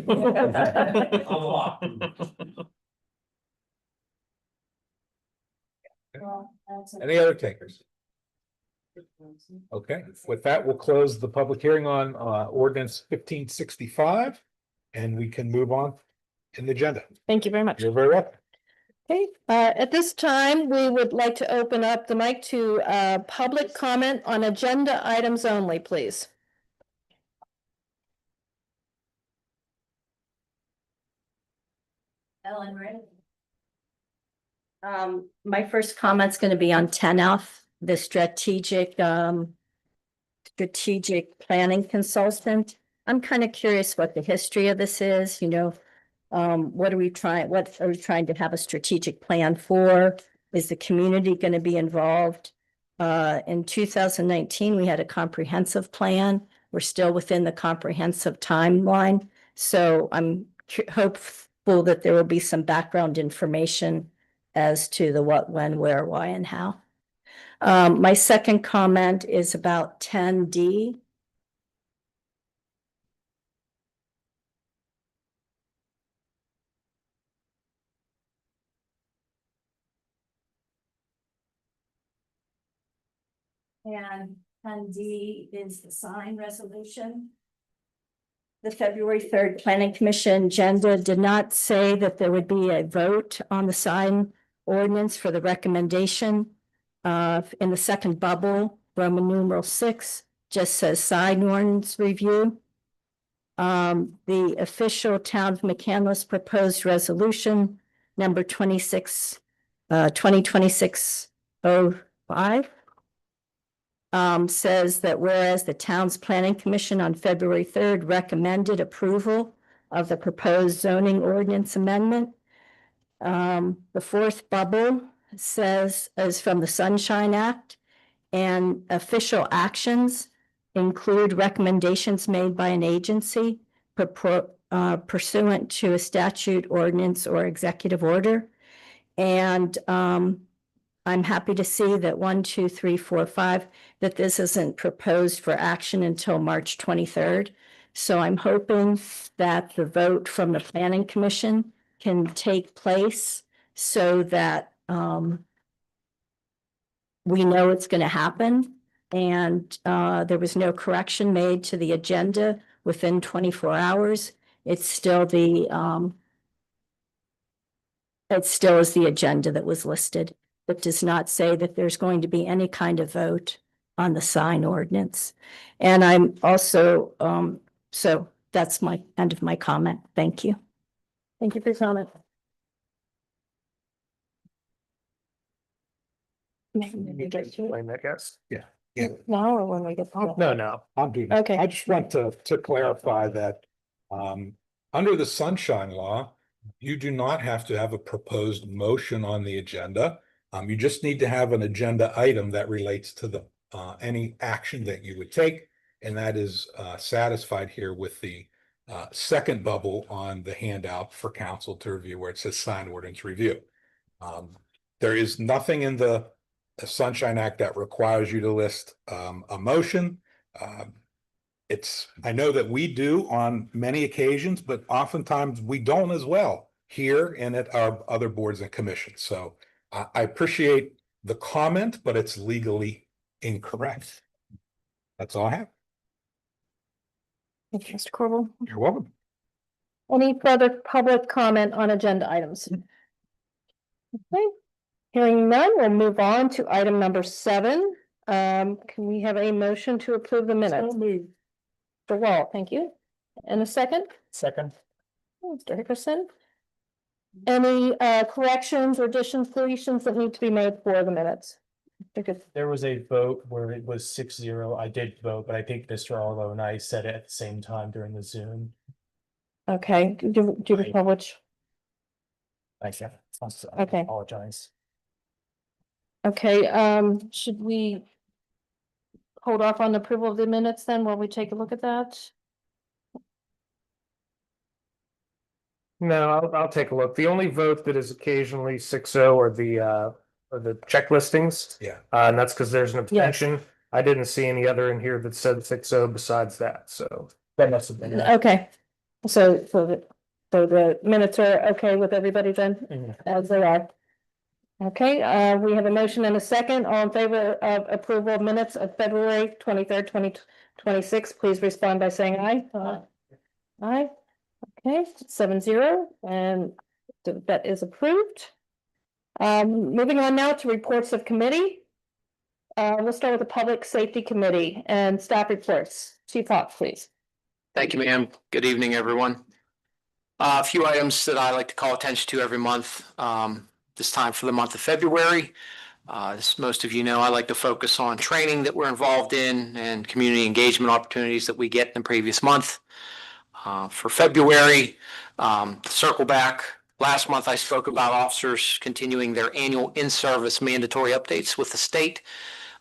A lot. Any other takers? Okay, with that, we'll close the public hearing on ordinance 1565, and we can move on in the agenda. Thank you very much. You're very welcome. Okay, at this time, we would like to open up the mic to public comment on agenda items only, please. Ellen, ready? My first comment's going to be on 10F, the strategic planning consultant. I'm kind of curious what the history of this is, what are we trying to have a strategic plan for? Is the community going to be involved? In 2019, we had a comprehensive plan. We're still within the comprehensive timeline. So I'm hopeful that there will be some background information as to the what, when, where, why, and how. My second comment is about 10D. And 10D is the sign resolution. The February 3rd Planning Commission agenda did not say that there would be a vote on the sign ordinance for the recommendation. In the second bubble, Roman numeral 6 just says sign ordinance review. The official Town of McCandless proposed resolution number 2026-05 says that whereas the town's planning commission on February 3rd recommended approval of the proposed zoning ordinance amendment. The fourth bubble says is from the Sunshine Act, and official actions include recommendations made by an agency pursuant to a statute, ordinance, or executive order. And I'm happy to see that 1, 2, 3, 4, 5, that this isn't proposed for action until March 23rd. So I'm hoping that the vote from the Planning Commission can take place so that we know it's going to happen. And there was no correction made to the agenda within 24 hours. It still is the agenda that was listed. It does not say that there's going to be any kind of vote on the sign ordinance. And I'm also, so that's my end of my comment. Thank you. Thank you for your comment. Explain that, yes. Yeah. Now or when we get to No, no. I'll do that. Okay. I just want to clarify that under the Sunshine Law, you do not have to have a proposed motion on the agenda. You just need to have an agenda item that relates to the any action that you would take, and that is satisfied here with the second bubble on the handout for council to review where it says sign ordinance review. There is nothing in the Sunshine Act that requires you to list a motion. I know that we do on many occasions, but oftentimes we don't as well here and at our other boards and commissions. So I appreciate the comment, but it's legally incorrect. That's all I have. Thank you, Mr. Corbel. You're welcome. Any further public comment on agenda items? Okay, hearing none, we'll move on to item number 7. Can we have a motion to approve the minutes? Mr. Wall, thank you. And a second? Second. Mr. Hickerson. Any corrections or additions, deletions that need to be made for the minutes? There was a vote where it was 6-0. I did vote, but I think Mr. Arlo and I said it at the same time during the Zoom. Okay, do you recall which? Thanks, yeah. Okay. I apologize. Okay, should we hold off on approval of the minutes then while we take a look at that? No, I'll take a look. The only vote that is occasionally 6-0 are the check listings. Yeah. And that's because there's an abstention. I didn't see any other in here that said 6-0 besides that, so that must have been it. Okay, so the minutes are okay with everybody then, as they are. Okay, we have a motion and a second. All in favor of approval of minutes of February 23rd, 2026, please respond by saying aye. Aye. Okay, 7-0, and that is approved. Moving on now to reports of committee. We'll start with the Public Safety Committee and staff reports. Chief Hawk, please. Thank you, ma'am. Good evening, everyone. A few items that I like to call attention to every month. This time for the month of February. As most of you know, I like to focus on training that we're involved in and community engagement opportunities that we get in the previous month. For February, circle back Last month, I spoke about officers continuing their annual in-service mandatory updates with the state.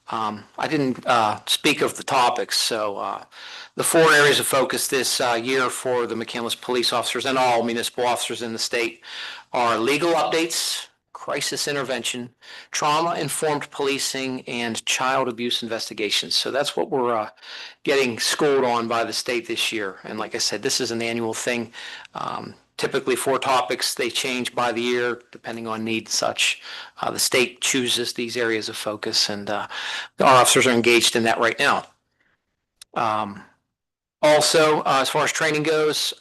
I didn't speak of the topics, so the 4 areas of focus this year for the McCandless police officers and all municipal officers in the state are legal updates, crisis intervention, trauma-informed policing, and child abuse investigations. So that's what we're getting schooled on by the state this year. And like I said, this is an annual thing. Typically 4 topics, they change by the year depending on need and such. The state chooses these areas of focus, and our officers are engaged in that right now. Also, as far as training goes,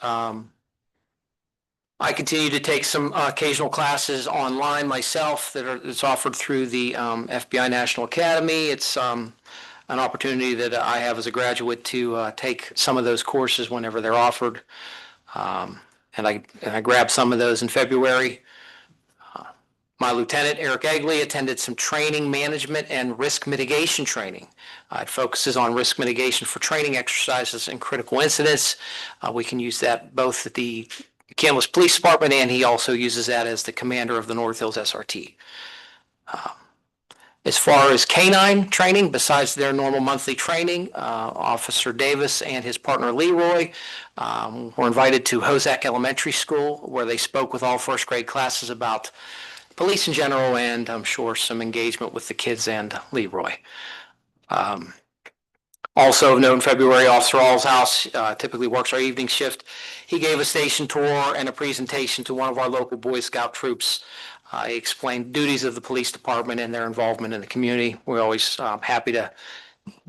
I continue to take some occasional classes online myself it's offered through the FBI National Academy. It's an opportunity that I have as a graduate to take some of those courses whenever they're offered. And I grabbed some of those in February. My lieutenant, Eric Egley, attended some training management and risk mitigation training. It focuses on risk mitigation for training exercises and critical incidents. We can use that both at the McCandless Police Department, and he also uses that as the commander of the North Hills SRT. As far as canine training, besides their normal monthly training, Officer Davis and his partner Leroy were invited to Hozak Elementary School, where they spoke with all first grade classes about police in general, and I'm sure some engagement with the kids and Leroy. Also of note in February, Officer Allshouse typically works our evening shift. He gave a station tour and a presentation to one of our local Boy Scout troops. He explained duties of the police department and their involvement in the community. We're always happy to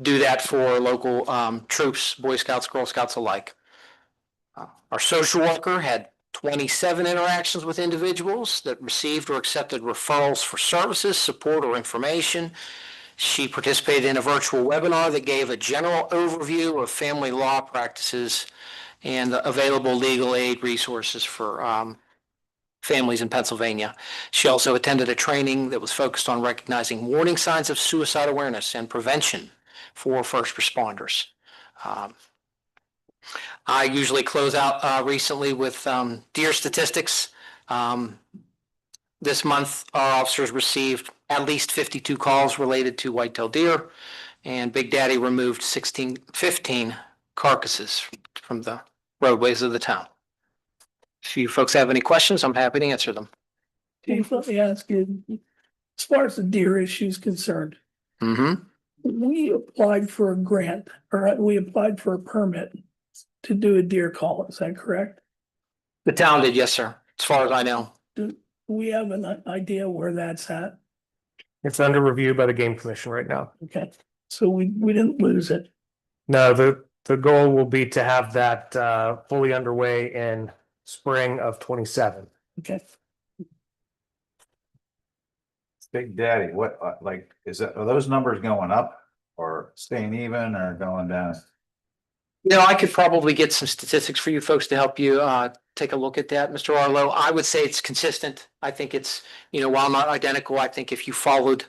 do that for local troops, Boy Scouts, Girl Scouts alike. Our social worker had 27 interactions with individuals that received or accepted referrals for services, support, or information. She participated in a virtual webinar that gave a general overview of family law practices and available legal aid resources for families in Pennsylvania. She also attended a training that was focused on recognizing warning signs of suicide awareness and prevention for first responders. I usually close out recently with deer statistics. This month, our officers received at least 52 calls related to white-tailed deer, and Big Daddy removed 15 carcasses from the roadways of the town. If you folks have any questions, I'm happy to answer them. Chief, let me ask you, as far as the deer issue is concerned, we applied for a grant, or we applied for a permit to do a deer call, is that correct? The town did, yes, sir, as far as I know. Do we have an idea where that's at? It's under review by the Game Commission right now. Okay, so we didn't lose it. No, the goal will be to have that fully underway in spring of 27. Okay. Big Daddy, what, like, are those numbers going up or staying even or going down? You know, I could probably get some statistics for you folks to help you take a look at that, Mr. Arlo. I would say it's consistent. I think it's, you know, while not identical, I think if you followed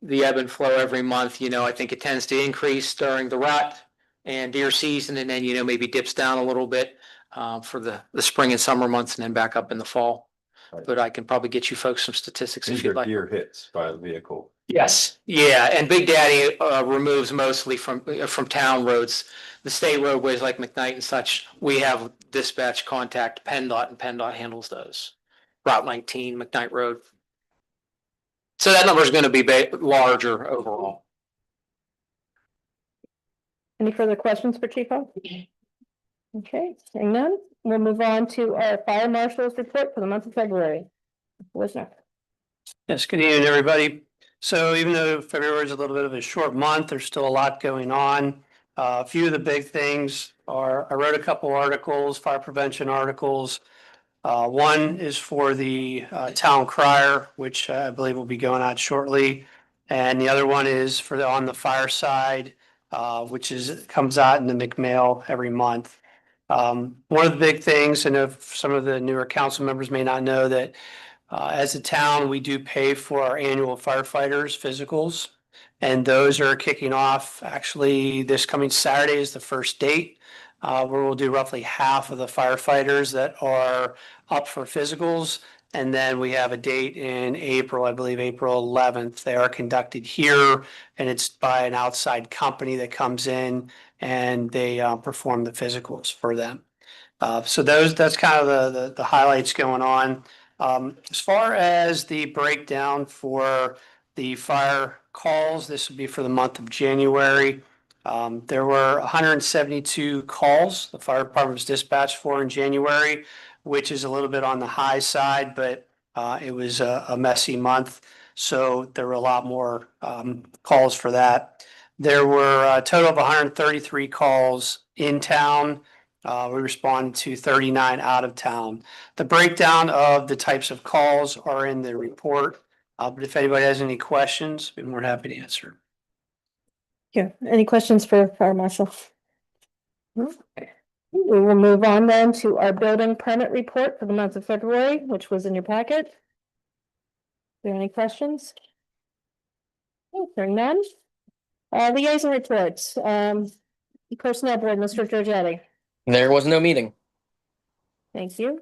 the ebb and flow every month, you know, I think it tends to increase during the rut and deer season, and then, you know, maybe dips down a little bit for the spring and summer months, and then back up in the fall. But I can probably get you folks some statistics if you'd like. Deer hits by the vehicle. Yes, yeah, and Big Daddy removes mostly from town roads. The state roadways like McKnight and such, we have dispatch contact PennDOT, and PennDOT handles those. Route 19, McKnight Road. So that number is going to be larger overall. Any further questions for Chief O? Okay, seeing none, we'll move on to our fire marshal's report for the month of February. Wisner. Yes, good evening, everybody. So even though February is a little bit of a short month, there's still a lot going on. A few of the big things are, I wrote a couple articles, fire prevention articles. One is for the town crier, which I believe will be going out shortly. And the other one is for on the fire side, which comes out in the McMail every month. One of the big things, I know some of the newer council members may not know that as a town, we do pay for our annual firefighters physicals, and those are kicking off actually this coming Saturday is the first date. where we'll do roughly half of the firefighters that are up for physicals. And then we have a date in April, I believe April 11th. They are conducted here, and it's by an outside company that comes in and they perform the physicals for them. So that's kind of the highlights going on. As far as the breakdown for the fire calls, this would be for the month of January. There were 172 calls the fire department was dispatched for in January, which is a little bit on the high side, but it was a messy month. So there were a lot more calls for that. There were a total of 133 calls in town. We responded to 39 out of town. The breakdown of the types of calls are in the report. But if anybody has any questions, I'd be more than happy to answer. Yeah, any questions for Fire Marshal? Okay. We will move on then to our building permit report for the month of February, which was in your packet. Are there any questions? Hearing none. Liaison reports, personnel board, Mr. Giorgetti. There was no meeting. Thank you.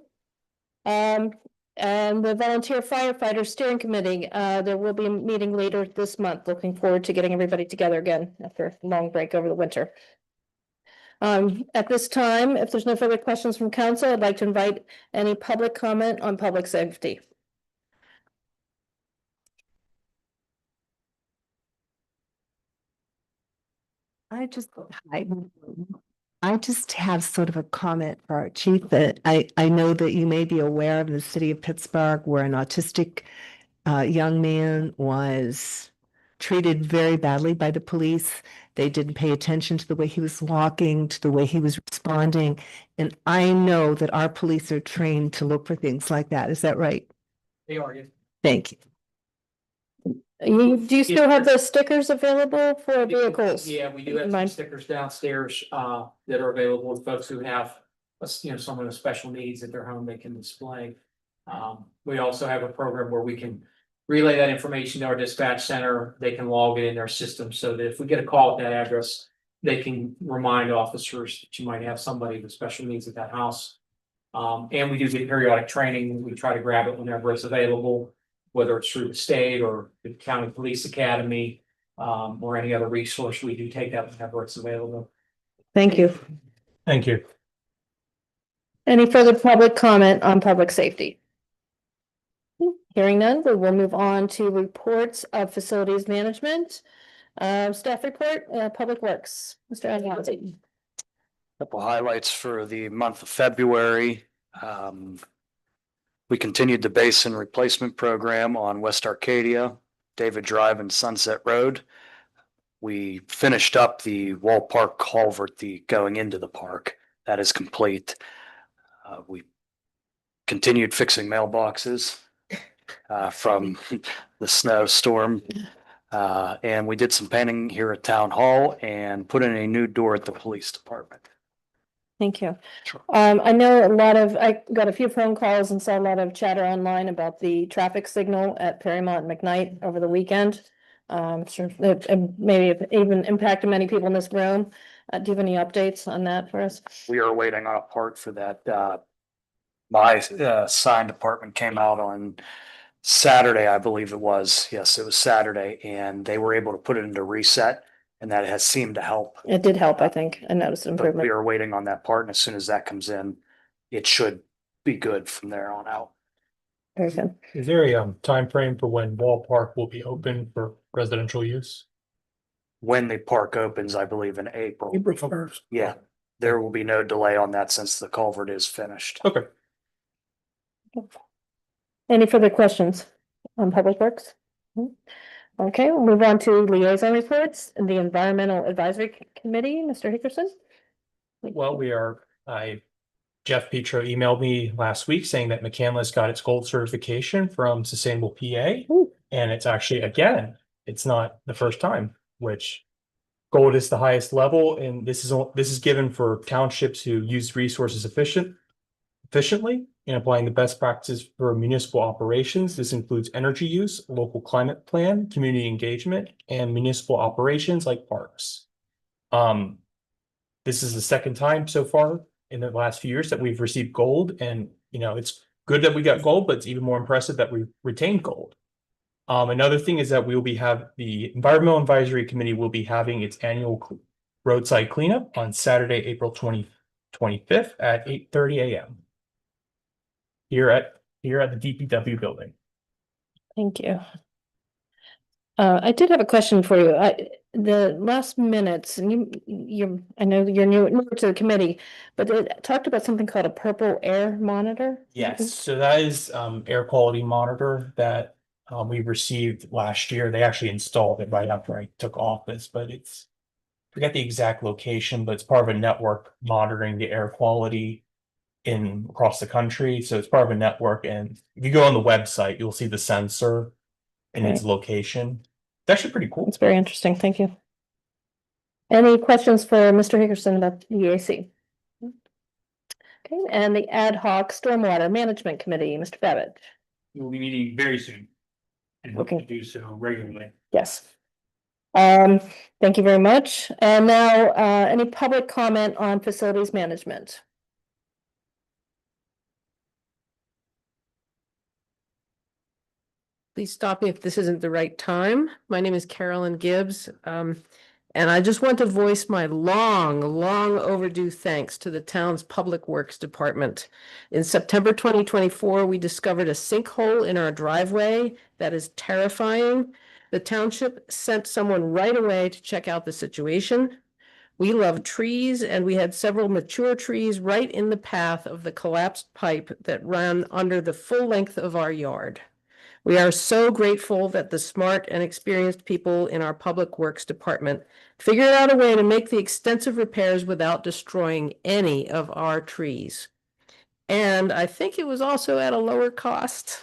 And the volunteer firefighter steering committee, there will be a meeting later this month. Looking forward to getting everybody together again after a long break over the winter. At this time, if there's no further questions from council, I'd like to invite any public comment on public safety. I just have sort of a comment for our chief that I know that you may be aware of in the city of Pittsburgh where an autistic young man was treated very badly by the police. They didn't pay attention to the way he was walking, to the way he was responding. And I know that our police are trained to look for things like that. Is that right? They are, yes. Thank you. Do you still have those stickers available for vehicles? Yeah, we do have some stickers downstairs that are available with folks who have, someone with special needs at their home they can display. We also have a program where we can relay that information to our dispatch center. They can log it in their system so that if we get a call at that address, they can remind officers that you might have somebody with special needs at that house. And we do get periodic training. We try to grab it whenever it's available, whether it's through the state or the county police academy, or any other resource. We do take that whenever it's available. Thank you. Thank you. Any further public comment on public safety? Hearing none, we will move on to reports of facilities management. Staff report, Public Works, Mr. Adamante. Couple highlights for the month of February. We continued the basin replacement program on West Arcadia, David Drive and Sunset Road. We finished up the Wall Park culvert, going into the park. That is complete. We continued fixing mailboxes from the snowstorm. And we did some painting here at Town Hall and put in a new door at the police department. Thank you. I know I got a few phone calls and saw a lot of chatter online about the traffic signal at Perrymont and McKnight over the weekend. Sure, it maybe even impacted many people in this room. Do you have any updates on that for us? We are waiting on a part for that. My sign department came out on Saturday, I believe it was. Yes, it was Saturday, and they were able to put it into reset, and that has seemed to help. It did help, I think. I noticed an But improvement. we are waiting on that part, and as soon as that comes in, it should be good from there on out. Very good. Is there a time frame for when Wall Park will be open for residential use? When the park opens, I believe in April. April 1st. Yeah, there will be no delay on that since the culvert is finished. Okay. Any further questions on Public Works? Okay, we'll move on to liaison reports and the Environmental Advisory Committee, Mr. Hickerson. Well, Jeff Petro emailed me last week saying that McCandless got its gold certification from Sustainable PA. And it's actually, again, it's not the first time, which gold is the highest level. And this is given for townships who use resources efficiently and applying the best practices for municipal operations. This includes energy use, local climate plan, community engagement, and municipal operations like parks. This is the second time so far in the last few years that we've received gold, and it's good that we got gold, but it's even more impressive that we retained gold. Another thing is that the Environmental Advisory Committee will be having its annual roadside cleanup on Saturday, April 25th at 8:30 a.m. here at the DPW building. Thank you. I did have a question for you. The last minutes, and I know you're new to the committee, but it talked about something called a purple air monitor. Yes, so that is air quality monitor that we received last year. They actually installed it right after I took office, but I forget the exact location, but it's part of a network monitoring the air quality across the country. So it's part of a network, and if you go on the website, you'll see the sensor and its location. It's actually pretty cool. It's very interesting. Thank you. Any questions for Mr. Hickerson about the EAC? Okay, and the ad hoc stormwater management committee, Mr. Babbitt. We will be meeting very soon. And hope to do so regularly. Yes. Thank you very much. And now, any public comment on facilities management? Please stop me if this isn't the right time. My name is Carolyn Gibbs. And I just want to voice my long overdue thanks to the town's Public Works Department. In September 2024, we discovered a sinkhole in our driveway that is terrifying. The township sent someone right away to check out the situation. We love trees, and we had several mature trees right in the path of the collapsed pipe that ran under the full length of our yard. We are so grateful that the smart and experienced people in our Public Works Department figured out a way to make the extensive repairs without destroying any of our trees. And I think it was also at a lower cost.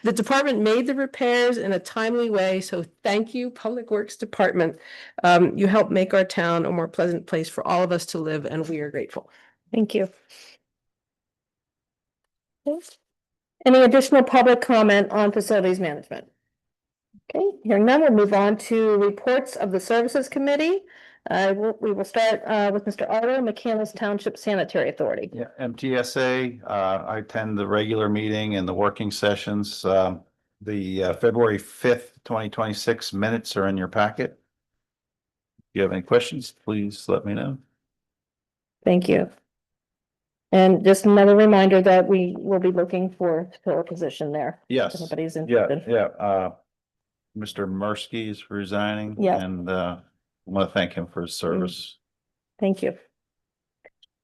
The department made the repairs in a timely way, so thank you, Public Works Department. You helped make our town a more pleasant place for all of us to live, and we are grateful. Thank you. Any additional public comment on facilities management? Okay, hearing none, we'll move on to reports of the Services Committee. We will start with Mr. Otto, McCandless Township Sanitary Authority. Yeah, MTSA, I attend the regular meeting and the working sessions. The February 5th, 2026 minutes are in your packet. If you have any questions, please let me know. Thank you. And just another reminder that we will be looking for to fill a position there. Yes. If anybody's interested. Yeah. Mr. Mursky is resigning. Yeah. And I want to thank him for his service. Thank you.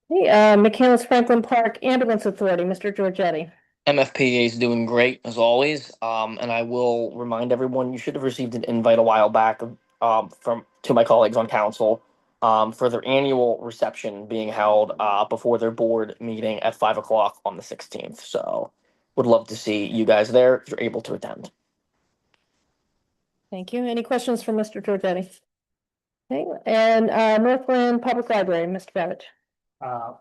Hey, McCandless Franklin Park Ambulance Authority, Mr. Giorgetti. MFPA is doing great as always. And I will remind everyone, you should have received an invite a while back to my colleagues on council for their annual reception being held before their board meeting at 5 o'clock on the 16th. So would love to see you guys there if you're able to attend. Thank you. Any questions for Mr. Giorgetti? Okay, and Northland Public Library, Mr. Babbitt.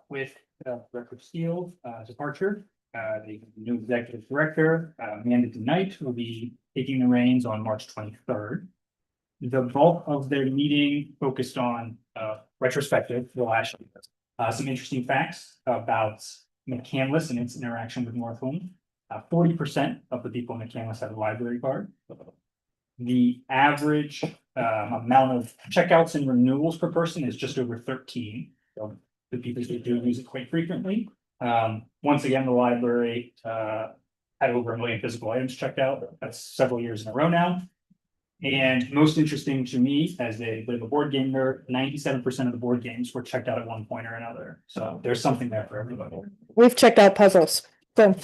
With Director Steele departure, the new executive director, Amanda Knight, will be taking the reins on March 23rd. The bulk of their meeting focused on retrospective for the last year. Some interesting facts about McCandless and its interaction with Northland. 40% of the people in McCandless have a library card. The average amount of checkouts and renewals per person is just over 13. So the people who do use it quite frequently. Once again, the library had over 1 million physical items checked out. That's several years in a row now. And most interesting to me, as a bit of a board game nerd, 97% of the board games were checked out at one point or another. So there's something there for everybody. We've checked out puzzles. So.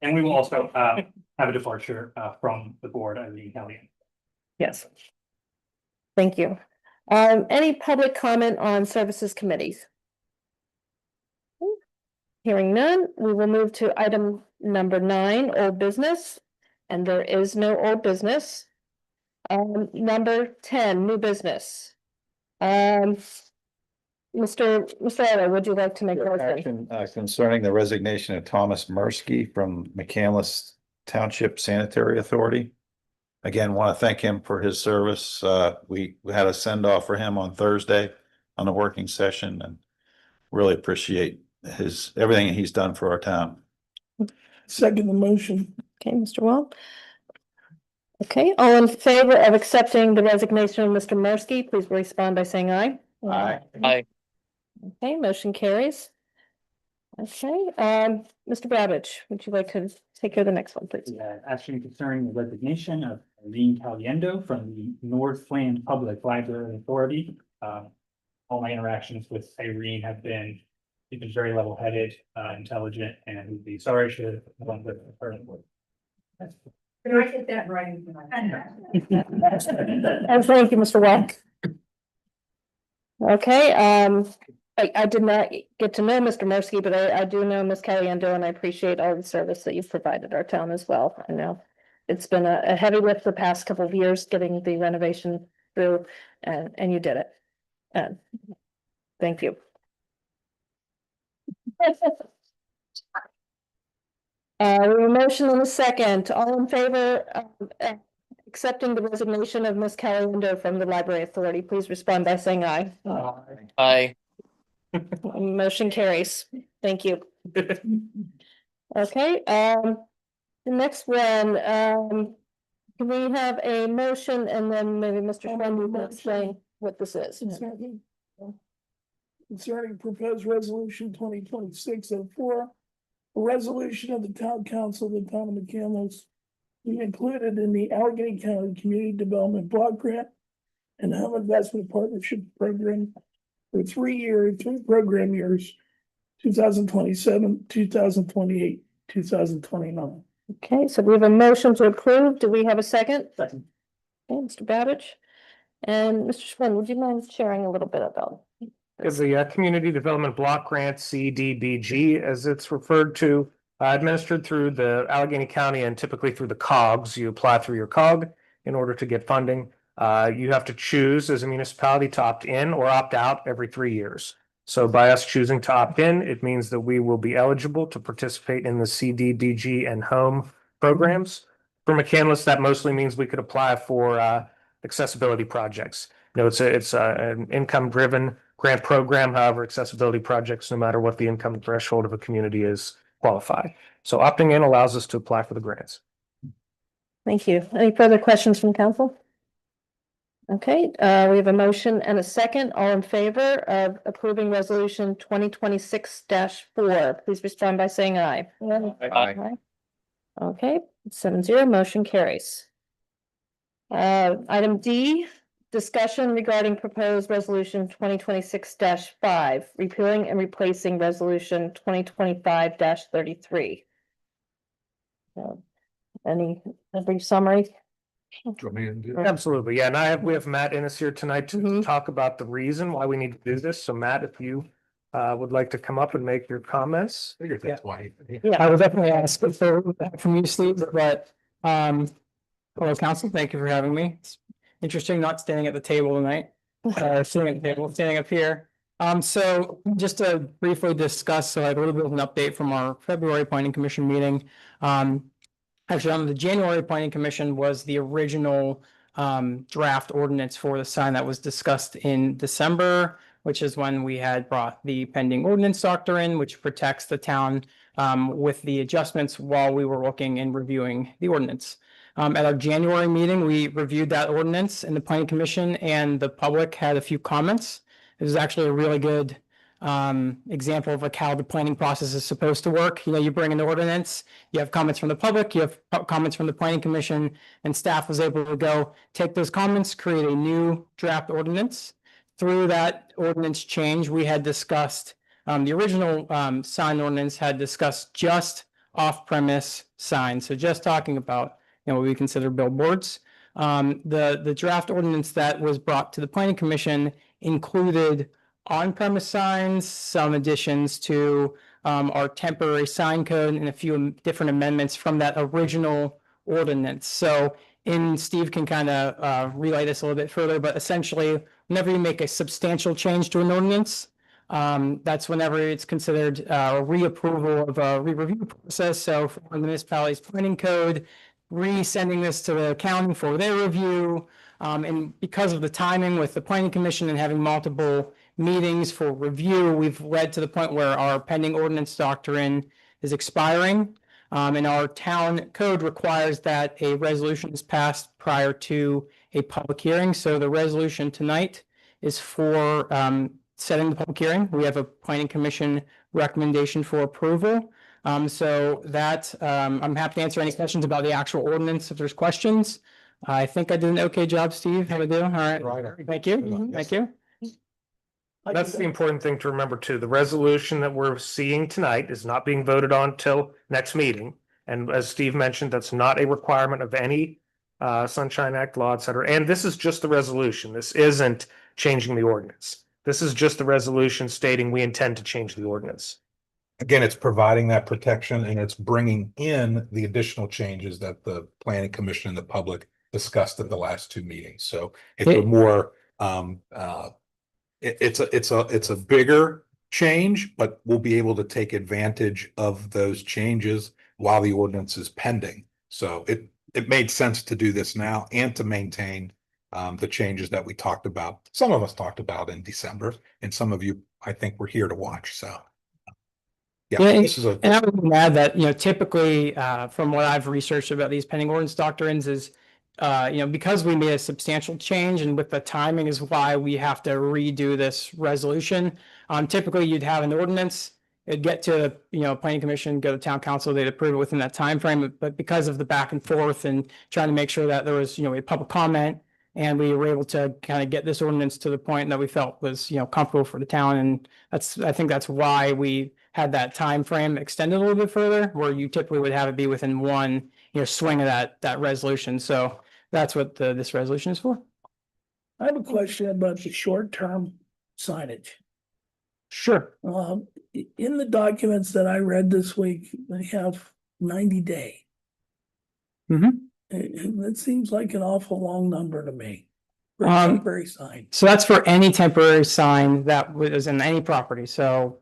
And we will also have a departure from the board, Eileen Hellion. Yes. Thank you. Any public comment on services committees? Hearing none, we will move to item number 9, old business. And there is no old business. Number 10, new business. Mr. Otto, would you like to make a motion? Concerning the resignation of Thomas Mursky from McCandless Township Sanitary Authority. again, want to thank him for his service. We had a send off for him on Thursday on the working session and really appreciate everything he's done for our town. Second the motion. Okay, Mr. Wall. Okay, all in favor of accepting the resignation of Mr. Mursky, please respond by saying aye. Aye. Aye. Okay, motion carries. Okay, Mr. Babbage, would you like to take care of the next one, please? Yeah, action concerning the resignation of Irene Caliendo from the Northland Public Library Authority. All my interactions with Irene have been, she's been very level-headed, intelligent, and would be sorry she had gone with her. Did I get that right? And thank you, Mr. Wall. Okay, I did not get to know Mr. Mursky, but I do know Ms. Caliendo, and I appreciate all the service that you've provided our town as well. I know it's been a heavy lift the past couple of years getting the renovation through, and you did it. And thank you. We have a motion and a second. All in favor of accepting the resignation of Ms. Caliendo from the Library Authority, please respond by saying aye. Aye. Motion carries. Thank you. Okay, the next one, can we have a motion and then maybe Mr. Schwinn will explain what this is? Concerning proposed resolution 2026-04, a resolution of the town council of the town of McCandless be included in the Allegheny County Community Development Block Grant and Home Investment Partnership Program for 3 program years, 2027, 2028, 2029. Okay, so we have a motion to approve. Do we have a second? Second. Okay, Mr. Babbage. And Mr. Schwinn, would you mind sharing a little bit about? Is the Community Development Block Grant, CDBG, as it's referred to, administered through the Allegheny County and typically through the COGS. You apply through your COG in order to get funding. You have to choose as a municipality to opt in or opt out every 3 years. So by us choosing to opt in, it means that we will be eligible to participate in the CDBG and home programs. For McCandless, that mostly means we could apply for accessibility projects. You know, it's an income-driven grant program. However, accessibility projects, no matter what the income threshold of a community is, qualify. So opting in allows us to apply for the grants. Thank you. Any further questions from council? Okay, we have a motion and a second. All in favor of approving resolution 2026-4, please respond by saying aye. Aye. Okay, 7-0, motion carries. Item D, discussion regarding proposed resolution 2026-5, repealing and replacing resolution 2025-33. Any brief summary? Absolutely, yeah, and we have Matt Innes here tonight to talk about the reason why we need to do this. So Matt, if you would like to come up and make your comments. Yeah, I will definitely ask for that from you, Steve, but hello, council, thank you for having me. It's interesting not standing at the table tonight, sitting at the table, standing up here. So just to briefly discuss, so I had a little bit of an update from our February planning commission meeting. Actually, on the January planning commission was the original draft ordinance for the sign that was discussed in December, which is when we had brought the pending ordinance doctor in, which protects the town with the adjustments while we were looking and reviewing the ordinance. At our January meeting, we reviewed that ordinance in the planning commission and the public had a few comments. It was actually a really good example of like how the planning process is supposed to work. You know, you bring an ordinance, you have comments from the public, you have comments from the planning commission, and staff was able to go take those comments, create a new draft ordinance. Through that ordinance change, we had discussed the original sign ordinance had discussed just off-premise signs. So just talking about, you know, what we consider billboards. The draft ordinance that was brought to the planning commission included on-premise signs, some additions to our temporary sign code, and a few different amendments from that original ordinance. So, and Steve can kind of relay this a little bit further, but essentially, whenever you make a substantial change to an ordinance, that's whenever it's considered a reapproval of a re-review process. So for the municipality's planning code, resending this to the county for their review. And because of the timing with the planning commission and having multiple meetings for review, we've led to the point where our pending ordinance doctrine is expiring. And our town code requires that a resolution is passed prior to a public hearing. So the resolution tonight is for setting the public hearing. We have a planning commission recommendation for approval. So that I'm happy to answer any questions about the actual ordinance if there's questions. I think I did an okay job, Steve. How do I do? All right. Thank you. Thank you. That's the important thing to remember too. The resolution that we're seeing tonight is not being voted on till next meeting. And as Steve mentioned, that's not a requirement of any Sunshine Act law, et cetera. And this is just the resolution. This isn't changing the ordinance. This is just the resolution stating we intend to change the ordinance. Again, it's providing that protection and it's bringing in the additional changes that the planning commission and the public discussed at the last two meetings. So it's a more it's a bigger change, but we'll be able to take advantage of those changes while the ordinance is pending. So it made sense to do this now and to maintain the changes that we talked about. Some of us talked about in December, and some of you, I think, were here to watch. So Yeah, this is a. And I would add that, typically, from what I've researched about these pending ordinance doctrines is, because we made a substantial change and with the timing is why we have to redo this resolution. Typically you'd have an ordinance, it'd get to, planning commission, go to town council, they'd approve it within that time frame. But because of the back and forth and trying to make sure that there was, a public comment, and we were able to kind of get this ordinance to the point that we felt was, comfortable for the town. And I think that's why we had that time frame extended a little bit further, where you typically would have it be within one, swing of that resolution. So that's what this resolution is for. I have a question about the short-term signage. Sure. In the documents that I read this week, they have 90-day. And that seems like an awful long number to me. For a temporary sign. So that's for any temporary sign that was in any property. So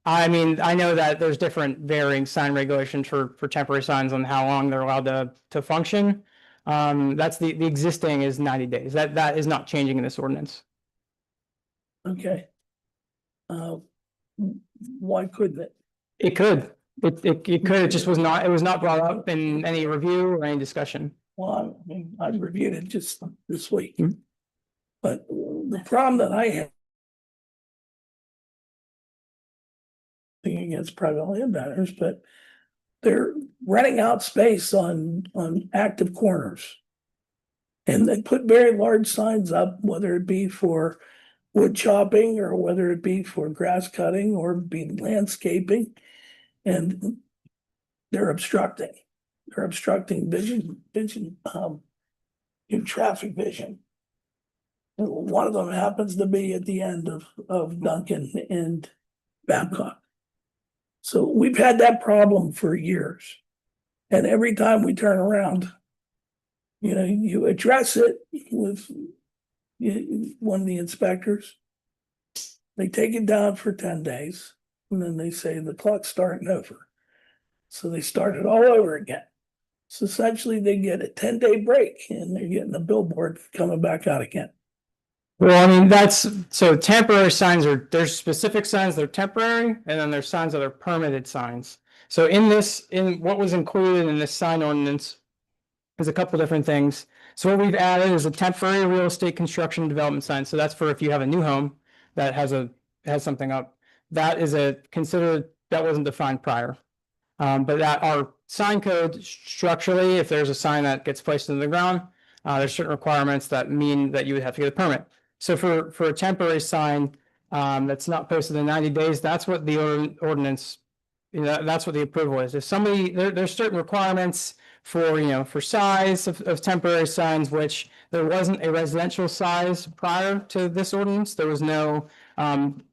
I know that there's different varying sign regulations for temporary signs on how long they're allowed to function. That's the existing is 90 days. That is not changing in this ordinance. Okay. Why couldn't it? It could. It could. It just was not. It was not brought up in any review or any discussion. Well, I reviewed it just this week. But the problem that I have against private landowners, but they're renting out space on active corners. And they put very large signs up, whether it be for wood chopping or whether it be for grass cutting or be landscaping. And they're obstructing. They're obstructing traffic vision. And one of them happens to be at the end of Duncan and Babcock. So we've had that problem for years. And every time we turn around, you address it with one of the inspectors. They take it down for 10 days. And then they say the clock's starting over. So they start it all over again. So essentially they get a 10-day break and they're getting a billboard coming back out again. Well, so temporary signs there's specific signs that are temporary, and then there's signs that are permitted signs. So in what was included in this sign ordinance is a couple different things. So what we've added is a temporary real estate construction development sign. So that's for if you have a new home that has something up. That is that wasn't defined prior. But that our sign code structurally, if there's a sign that gets placed into the ground, there's certain requirements that mean that you would have to get a permit. So for a temporary sign that's not posted in 90 days, that's what the ordinance, that's what the approval is. If somebody, there's certain requirements for size of temporary signs, which there wasn't a residential size prior to this ordinance. There was no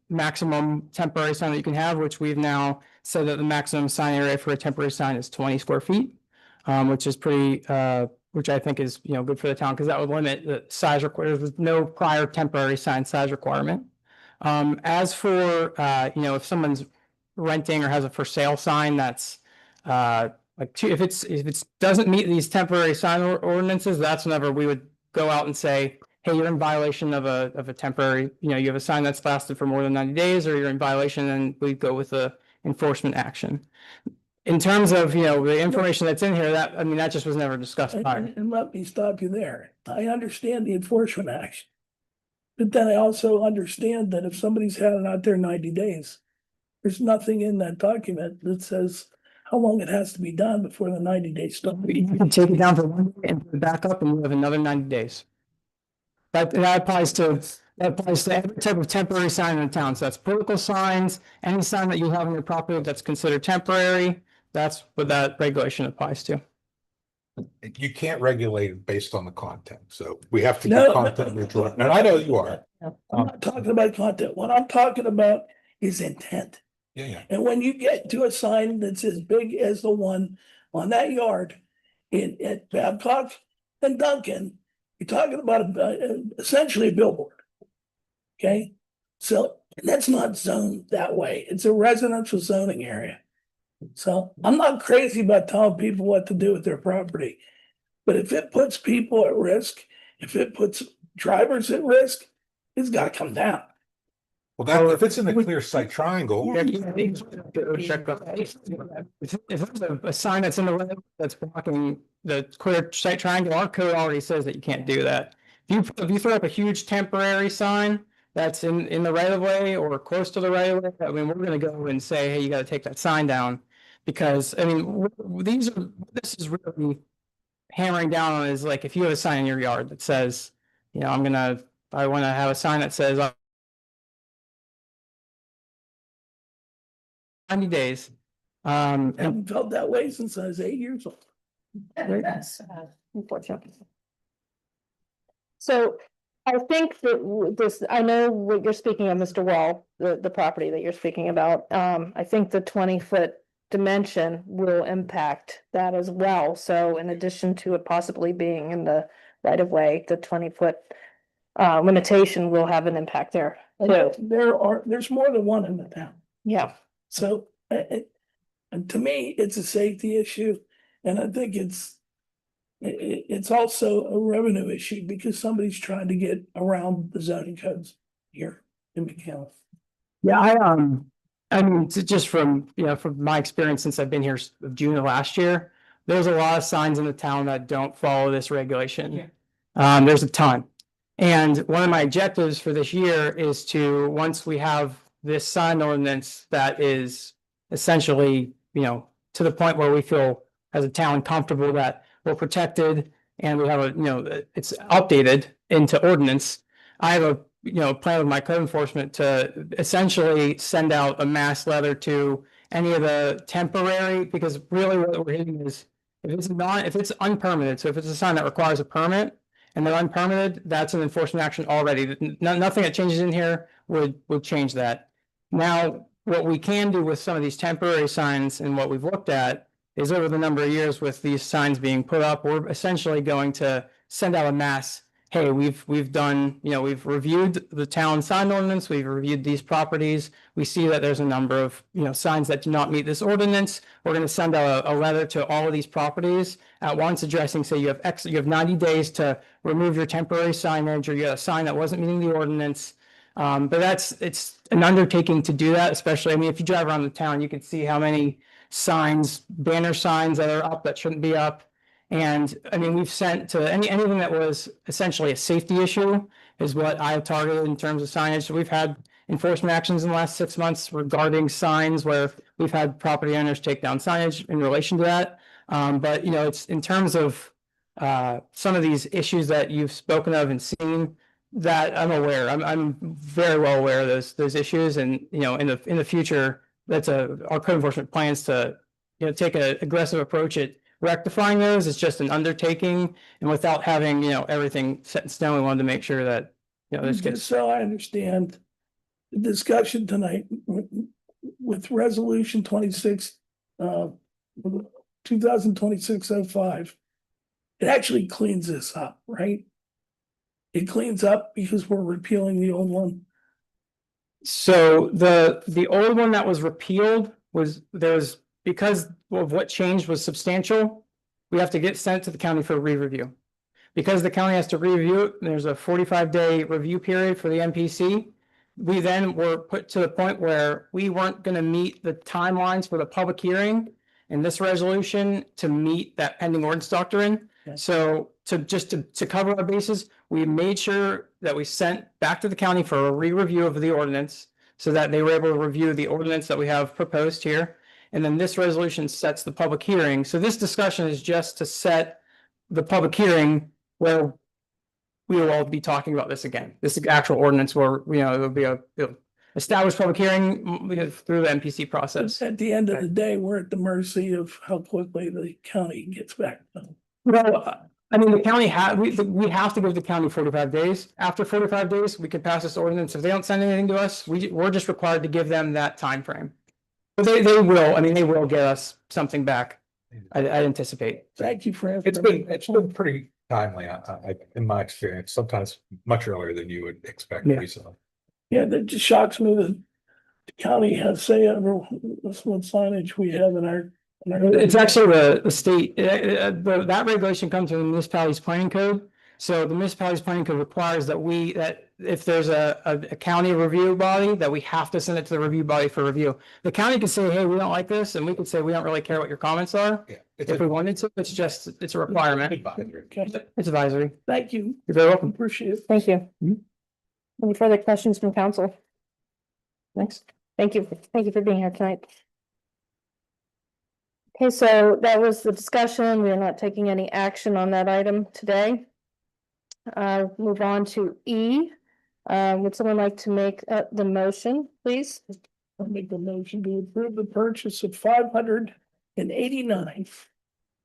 maximum temporary sign that you can have, which we've now said that the maximum sign area for a temporary sign is 20 square feet, which is pretty, which I think is, good for the town, because that would limit the size required. There's no prior temporary sign size requirement. As for, if someone's renting or has a for sale sign that's like if it's doesn't meet these temporary sign ordinances, that's whenever we would go out and say, hey, you're in violation of a temporary, you have a sign that's lasted for more than 90 days, or you're in violation, and we go with the enforcement action. In terms of, the information that's in here, that just was never discussed prior. And let me stop you there. I understand the enforcement action. But then I also understand that if somebody's had it out there 90 days, there's nothing in that document that says how long it has to be done before the 90 days stop. You can take it down for 1 day and put it back up, and you have another 90 days. That applies to every type of temporary sign in the town. So that's political signs, any sign that you have on your property that's considered temporary. That's what that regulation applies to. You can't regulate it based on the content, so we have to No, get content neutral. And I know you are. I'm not talking about content. What I'm talking about is intent. Yeah. And when you get to a sign that's as big as the one on that yard at Babcock and Duncan, you're talking about essentially a billboard. Okay, so that's not zoned that way. It's a residential zoning area. So I'm not crazy about telling people what to do with their property. But if it puts people at risk, if it puts drivers at risk, it's got to come down. Well, if it's in the clear sight triangle. If there's a sign that's in the way that's blocking the clear sight triangle, our code already says that you can't do that. If you throw up a huge temporary sign that's in the right of way or close to the right of way, I mean, we're gonna go and say, hey, you gotta take that sign down. Because, I mean, this is really hammering down on is like, if you have a sign in your yard that says, I want to have a sign that says 90 days. I haven't felt that way since I was 8 years old. That's unfortunate. So I think that I know what you're speaking of, Mr. Wall, the property that you're speaking about. I think the 20-foot dimension will impact that as well. So in addition to it possibly being in the right of way, the 20-foot limitation will have an impact there too. There's more than one in the town. Yeah. So and to me, it's a safety issue. And I think it's also a revenue issue because somebody's trying to get around the zoning codes here in McCandless. Yeah, I mean, just from my experience since I've been here June of last year, there's a lot of signs in the town that don't follow this regulation. There's a ton. And one of my objectives for this year is to, once we have this sign ordinance that is essentially, to the point where we feel as a town comfortable that we're protected and we have it's updated into ordinance. I have a plan with my code enforcement to essentially send out a mass letter to any of the temporary, because really what we're hitting is if it's unpermitted, so if it's a sign that requires a permit and they're unpermitted, that's an enforcement action already. Nothing that changes in here would change that. Now, what we can do with some of these temporary signs and what we've looked at is over the number of years with these signs being put up, we're essentially going to send out a mass, hey, we've done, we've reviewed the town sign ordinance, we've reviewed these properties. We see that there's a number of, signs that do not meet this ordinance. We're going to send out a letter to all of these properties at once addressing, say you have 90 days to remove your temporary signage, or you have a sign that wasn't meeting the ordinance. But it's an undertaking to do that, especially, if you drive around the town, you can see how many signs, banner signs that are up that shouldn't be up. And we've sent to anything that was essentially a safety issue is what I have targeted in terms of signage. So we've had enforcement actions in the last 6 months regarding signs where we've had property owners take down signage in relation to that. But it's in terms of some of these issues that you've spoken of and seen, that I'm aware. I'm very well aware of those issues, and in the future, our code enforcement plans to take an aggressive approach at rectifying those. It's just an undertaking, and without having everything set in stone, we wanted to make sure that this gets. Just so I understand the discussion tonight with resolution 26, 2026-05, it actually cleans this up, right? It cleans up because we're repealing the old one. So the old one that was repealed there was because of what changed was substantial, we have to get sent to the county for a re-review. Because the county has to review it, there's a 45-day review period for the MPC. We then were put to the point where we weren't gonna meet the timelines for the public hearing in this resolution to meet that pending ordinance doctrine. Okay. So to cover our bases, we made sure that we sent back to the county for a re-review of the ordinance so that they were able to review the ordinance that we have proposed here. And then this resolution sets the public hearing. So this discussion is just to set the public hearing where we will all be talking about this again. This is actual ordinance where, it'll be it'll established public hearing through the MPC process. At the end of the day, we're at the mercy of how quickly the county gets back. Well, I mean, the county we have to give the county 45 days. After 45 days, we can pass this ordinance. If they don't send anything to us, we're just required to give them that time frame. But they will get us something back. I anticipate. Thank you for It's been pretty timely, in my experience, sometimes much earlier than you would expect. Yeah. So. Yeah, that just shocks me that the county has say over what signage we have in our. It's actually the state, that regulation comes from the municipality's planning code. So the municipality's planning code requires that if there's a county review body, that we have to send it to the review body for review. The county could say, hey, we don't like this, and we could say, we don't really care what your comments are. Yeah, If we wanted to, it's a requirement. It's advisory. Thank you. You're very welcome. Appreciate it. Thank you. Any further questions from council? Next, thank you. Thank you for being here tonight. Okay, so that was the discussion. We are not taking any action on that item today. Move on to E. Would someone like to make the motion, please? I'll make the motion to approve the purchase of 589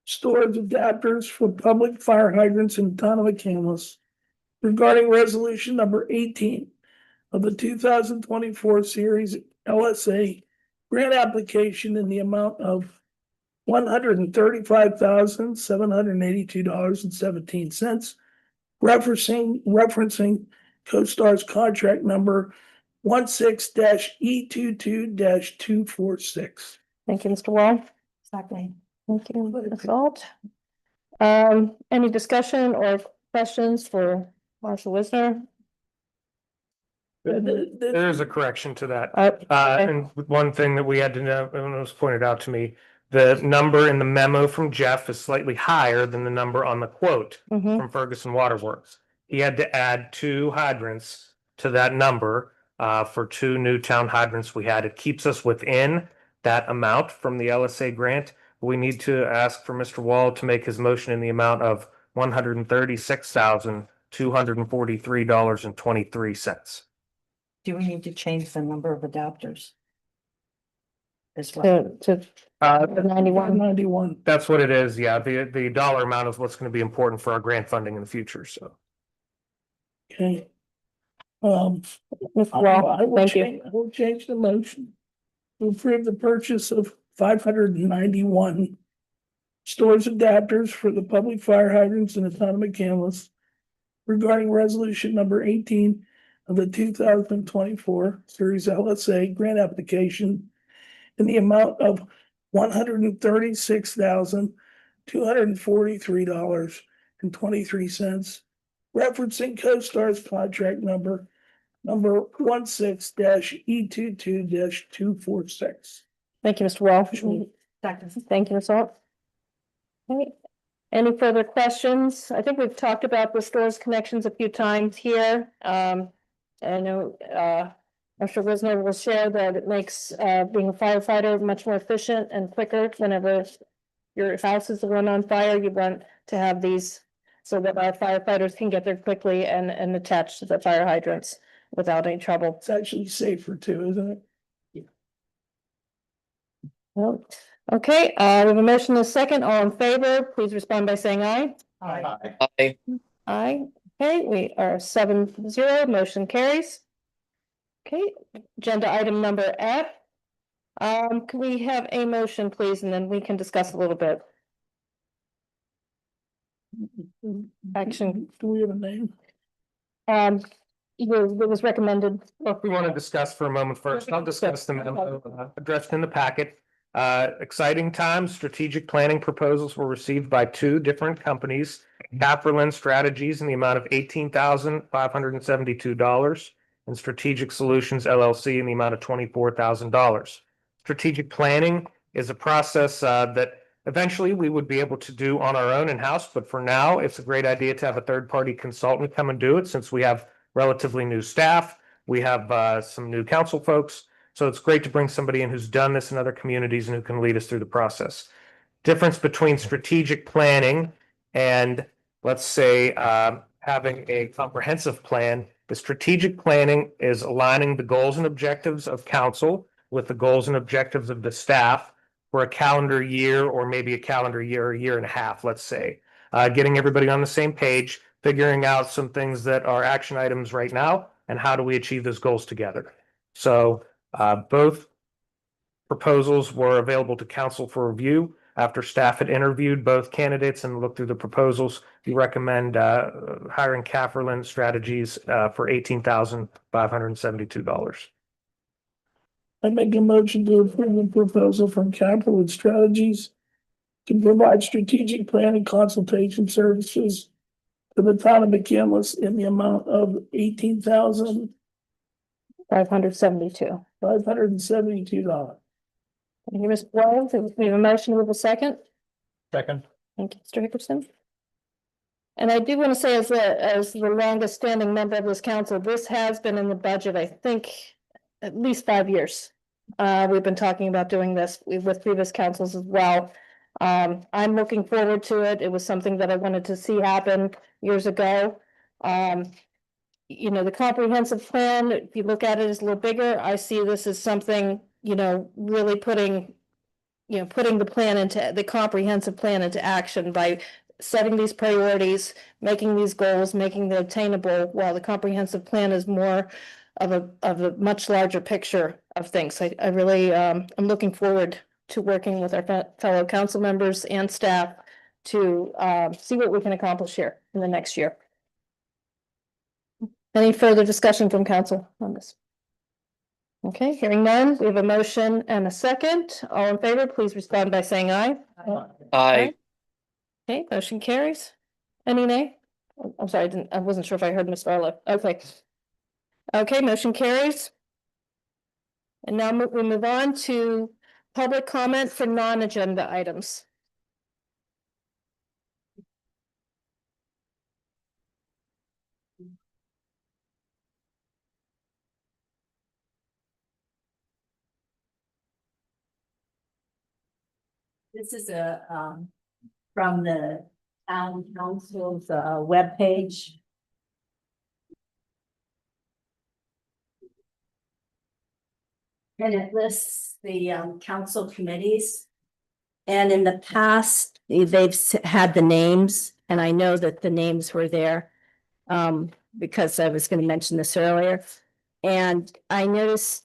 storage adapters for public fire hydrants in the town of McCandless regarding resolution number 18 of the 2024 series LSA grant application in the amount of $135,782.17, referencing CoStar's contract number 16-E22-246. Thank you, Mr. Wall. Second. Thank you, Ms. Alt. Any discussion or questions for Marshall Wisner? There is a correction to that. Okay. And one thing that we had to know, and it was pointed out to me, the number in the memo from Jeff is slightly higher than the number on the quote from Ferguson Waterworks. He had to add 2 hydrants to that number for 2 new town hydrants we had. It keeps us within that amount from the LSA grant. We need to ask for Mr. Wall to make his motion in the amount of $136,243.23. Do we need to change the number of adapters? As well. To 91. That's what it is. Yeah, the dollar amount is what's going to be important for our grant funding in the future. So. Okay. Ms. Wall, I thank you. will change the motion to approve the purchase of 591 storage adapters for the public fire hydrants in the town of McCandless regarding resolution number 18 of the 2024 series LSA grant application in the amount of $136,243.23, referencing CoStar's contract number 16-E22-246. Thank you, Mr. Wall. Thank you, Ms. Alt. Okay. Any further questions? I think we've talked about the stores connections a few times here. I know Mr. Wisner will share that it makes being a firefighter much more efficient and quicker. Whenever your house is the one on fire, you want to have these so that our firefighters can get there quickly and attach to the fire hydrants without any trouble. It's actually safer too, isn't it? Well, okay, we have a motion and a second. All in favor, please respond by saying aye. Aye. Aye. Okay, we are 7-0, motion carries. Okay, agenda item number F. Can we have a motion, please, and then we can discuss a little bit. Action. Do we have a name? It was recommended. Well, if we want to discuss for a moment first, I'll discuss the memo addressed in the packet. Exciting times. Strategic planning proposals were received by two different companies. Capperlin Strategies in the amount of $18,572 and Strategic Solutions LLC in the amount of $24,000. Strategic planning is a process that eventually we would be able to do on our own in-house, but for now, it's a great idea to have a third-party consultant come and do it since we have relatively new staff. We have some new council folks. So it's great to bring somebody in who's done this in other communities and who can lead us through the process. Difference between strategic planning and, let's say, having a comprehensive plan. The strategic planning is aligning the goals and objectives of council with the goals and objectives of the staff for a calendar year or maybe a calendar year, a year and a half, let's say. Getting everybody on the same page, figuring out some things that are action items right now, and how do we achieve those goals together. So both proposals were available to council for review. After staff had interviewed both candidates and looked through the proposals, we recommend hiring Capperlin Strategies for $18,572. I make a motion to approve the proposal from Capperlin Strategies to provide strategic planning consultation services to the town of McCandless in the amount of $18,572. $572. Thank you, Mr. Wells. We have a motion with a second. Second. Thank you, Mr. Hickerson. And I do want to say, as the longest standing member of this council, this has been in the budget, I think, at least 5 years. We've been talking about doing this with previous councils as well. I'm looking forward to it. It was something that I wanted to see happen years ago. You know, the comprehensive plan, if you look at it, is a little bigger. I see this as something, you know, really putting the comprehensive plan into action by setting these priorities, making these goals, making them attainable, while the comprehensive plan is more of a much larger picture of things. I really, I'm looking forward to working with our fellow council members and staff to see what we can accomplish here in the next year. Any further discussion from council on this? Okay, hearing none, we have a motion and a second. All in favor, please respond by saying aye. Aye. Okay, motion carries. Any nay? I'm sorry, I wasn't sure if I heard Ms. Farlow. Okay. Okay, motion carries. And now we move on to public comment for non-agenda items. This is from the town council's webpage. And it lists the council committees. And in the past, they've had the names, and I know that the names were there because I was going to mention this earlier. And I noticed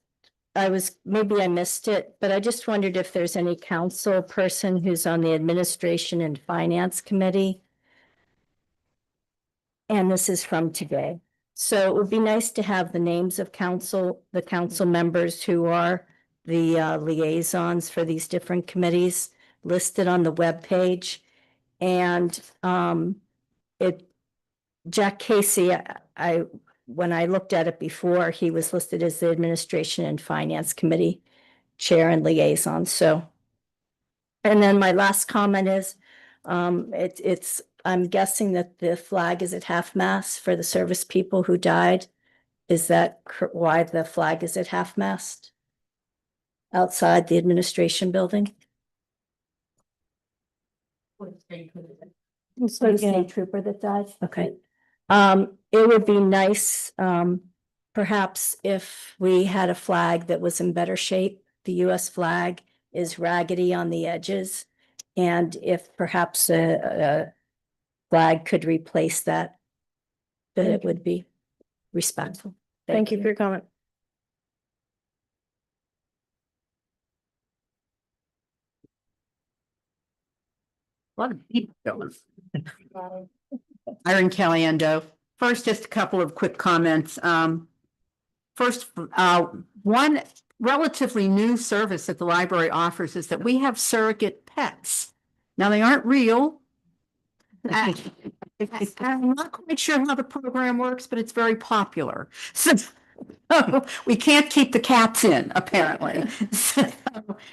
maybe I missed it, but I just wondered if there's any council person who's on the Administration and Finance Committee. And this is from today. So it would be nice to have the names of the council members who are the liaisons for these different committees listed on the webpage. And Jack Casey, when I looked at it before, he was listed as the Administration and Finance Committee Chair and Liaison. So, and then my last comment is, I'm guessing that the flag is at half-mast for the service people who died. Is that why the flag is at half-mast outside the administration building? The state trooper that died? Okay. It would be nice, perhaps if we had a flag that was in better shape. The US flag is raggedy on the edges. And if perhaps a flag could replace that, then it would be respectful. Thank you for your comment. A lot of people going. Irene Caliendo. First, just a couple of quick comments. First, one relatively new service that the library offers is that we have surrogate pets. Now, they aren't real. I'm not quite sure how the program works, but it's very popular. So we can't keep the cats in, apparently. So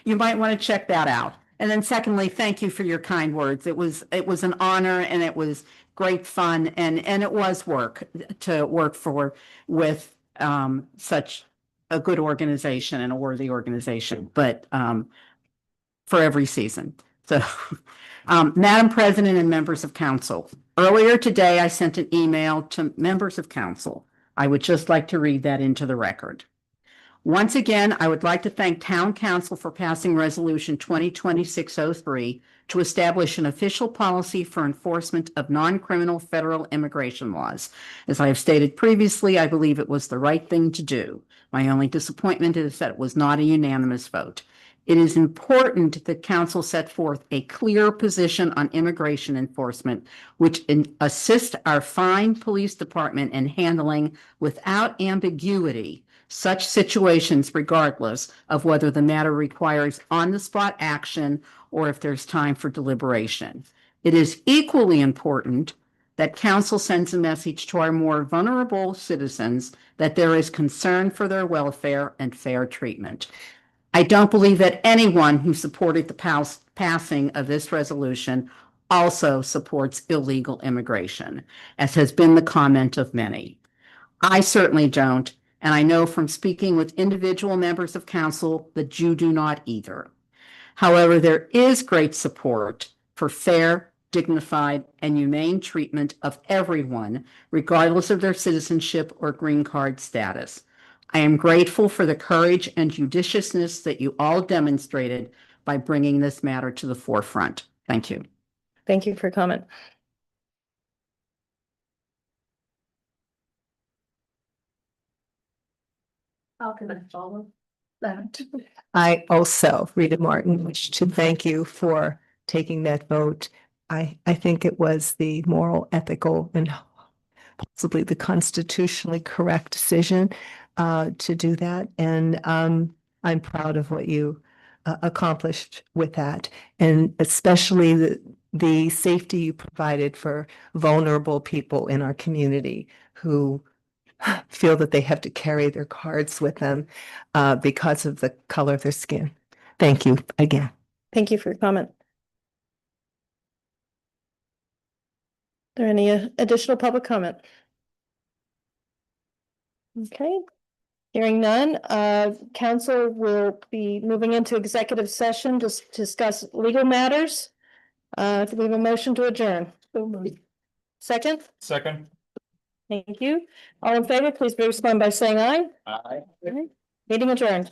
you might want to check that out. And then secondly, thank you for your kind words. It was an honor and it was great fun and it was work to work with such a good organization and a worthy organization, but for every season. So Madam President and members of council, earlier today I sent an email to members of council. I would just like to read that into the record. Once again, I would like to thank Town Council for passing Resolution 2020-603 to establish an official policy for enforcement of non-criminal federal immigration laws. As I have stated previously, I believe it was the right thing to do. My only disappointment is that it was not a unanimous vote. It is important that council set forth a clear position on immigration enforcement, which assist our fine police department in handling without ambiguity such situations regardless of whether the matter requires on-the-spot action or if there's time for deliberation. It is equally important that council sends a message to our more vulnerable citizens that there is concern for their welfare and fair treatment. I don't believe that anyone who supported the passing of this resolution also supports illegal immigration, as has been the comment of many. I certainly don't, and I know from speaking with individual members of council that you do not either. However, there is great support for fair, dignified, and humane treatment of everyone, regardless of their citizenship or green card status. I am grateful for the courage and judiciousness that you all demonstrated by bringing this matter to the forefront. Thank you. Thank you for your comment. How can I follow that? I also, Rita Martin, wish to thank you for taking that vote. I think it was the moral, ethical, and possibly the constitutionally correct decision to do that. And I'm proud of what you accomplished with that, and especially the safety you provided for vulnerable people in our community who feel that they have to carry their cards with them because of the color of their skin. Thank you again. Thank you for your comment. Are there any additional public comment? Okay, hearing none, council will be moving into executive session to discuss legal matters. Do we have a motion to adjourn? Second? Second. Thank you. All in favor, please respond by saying aye. Aye. Meeting adjourned.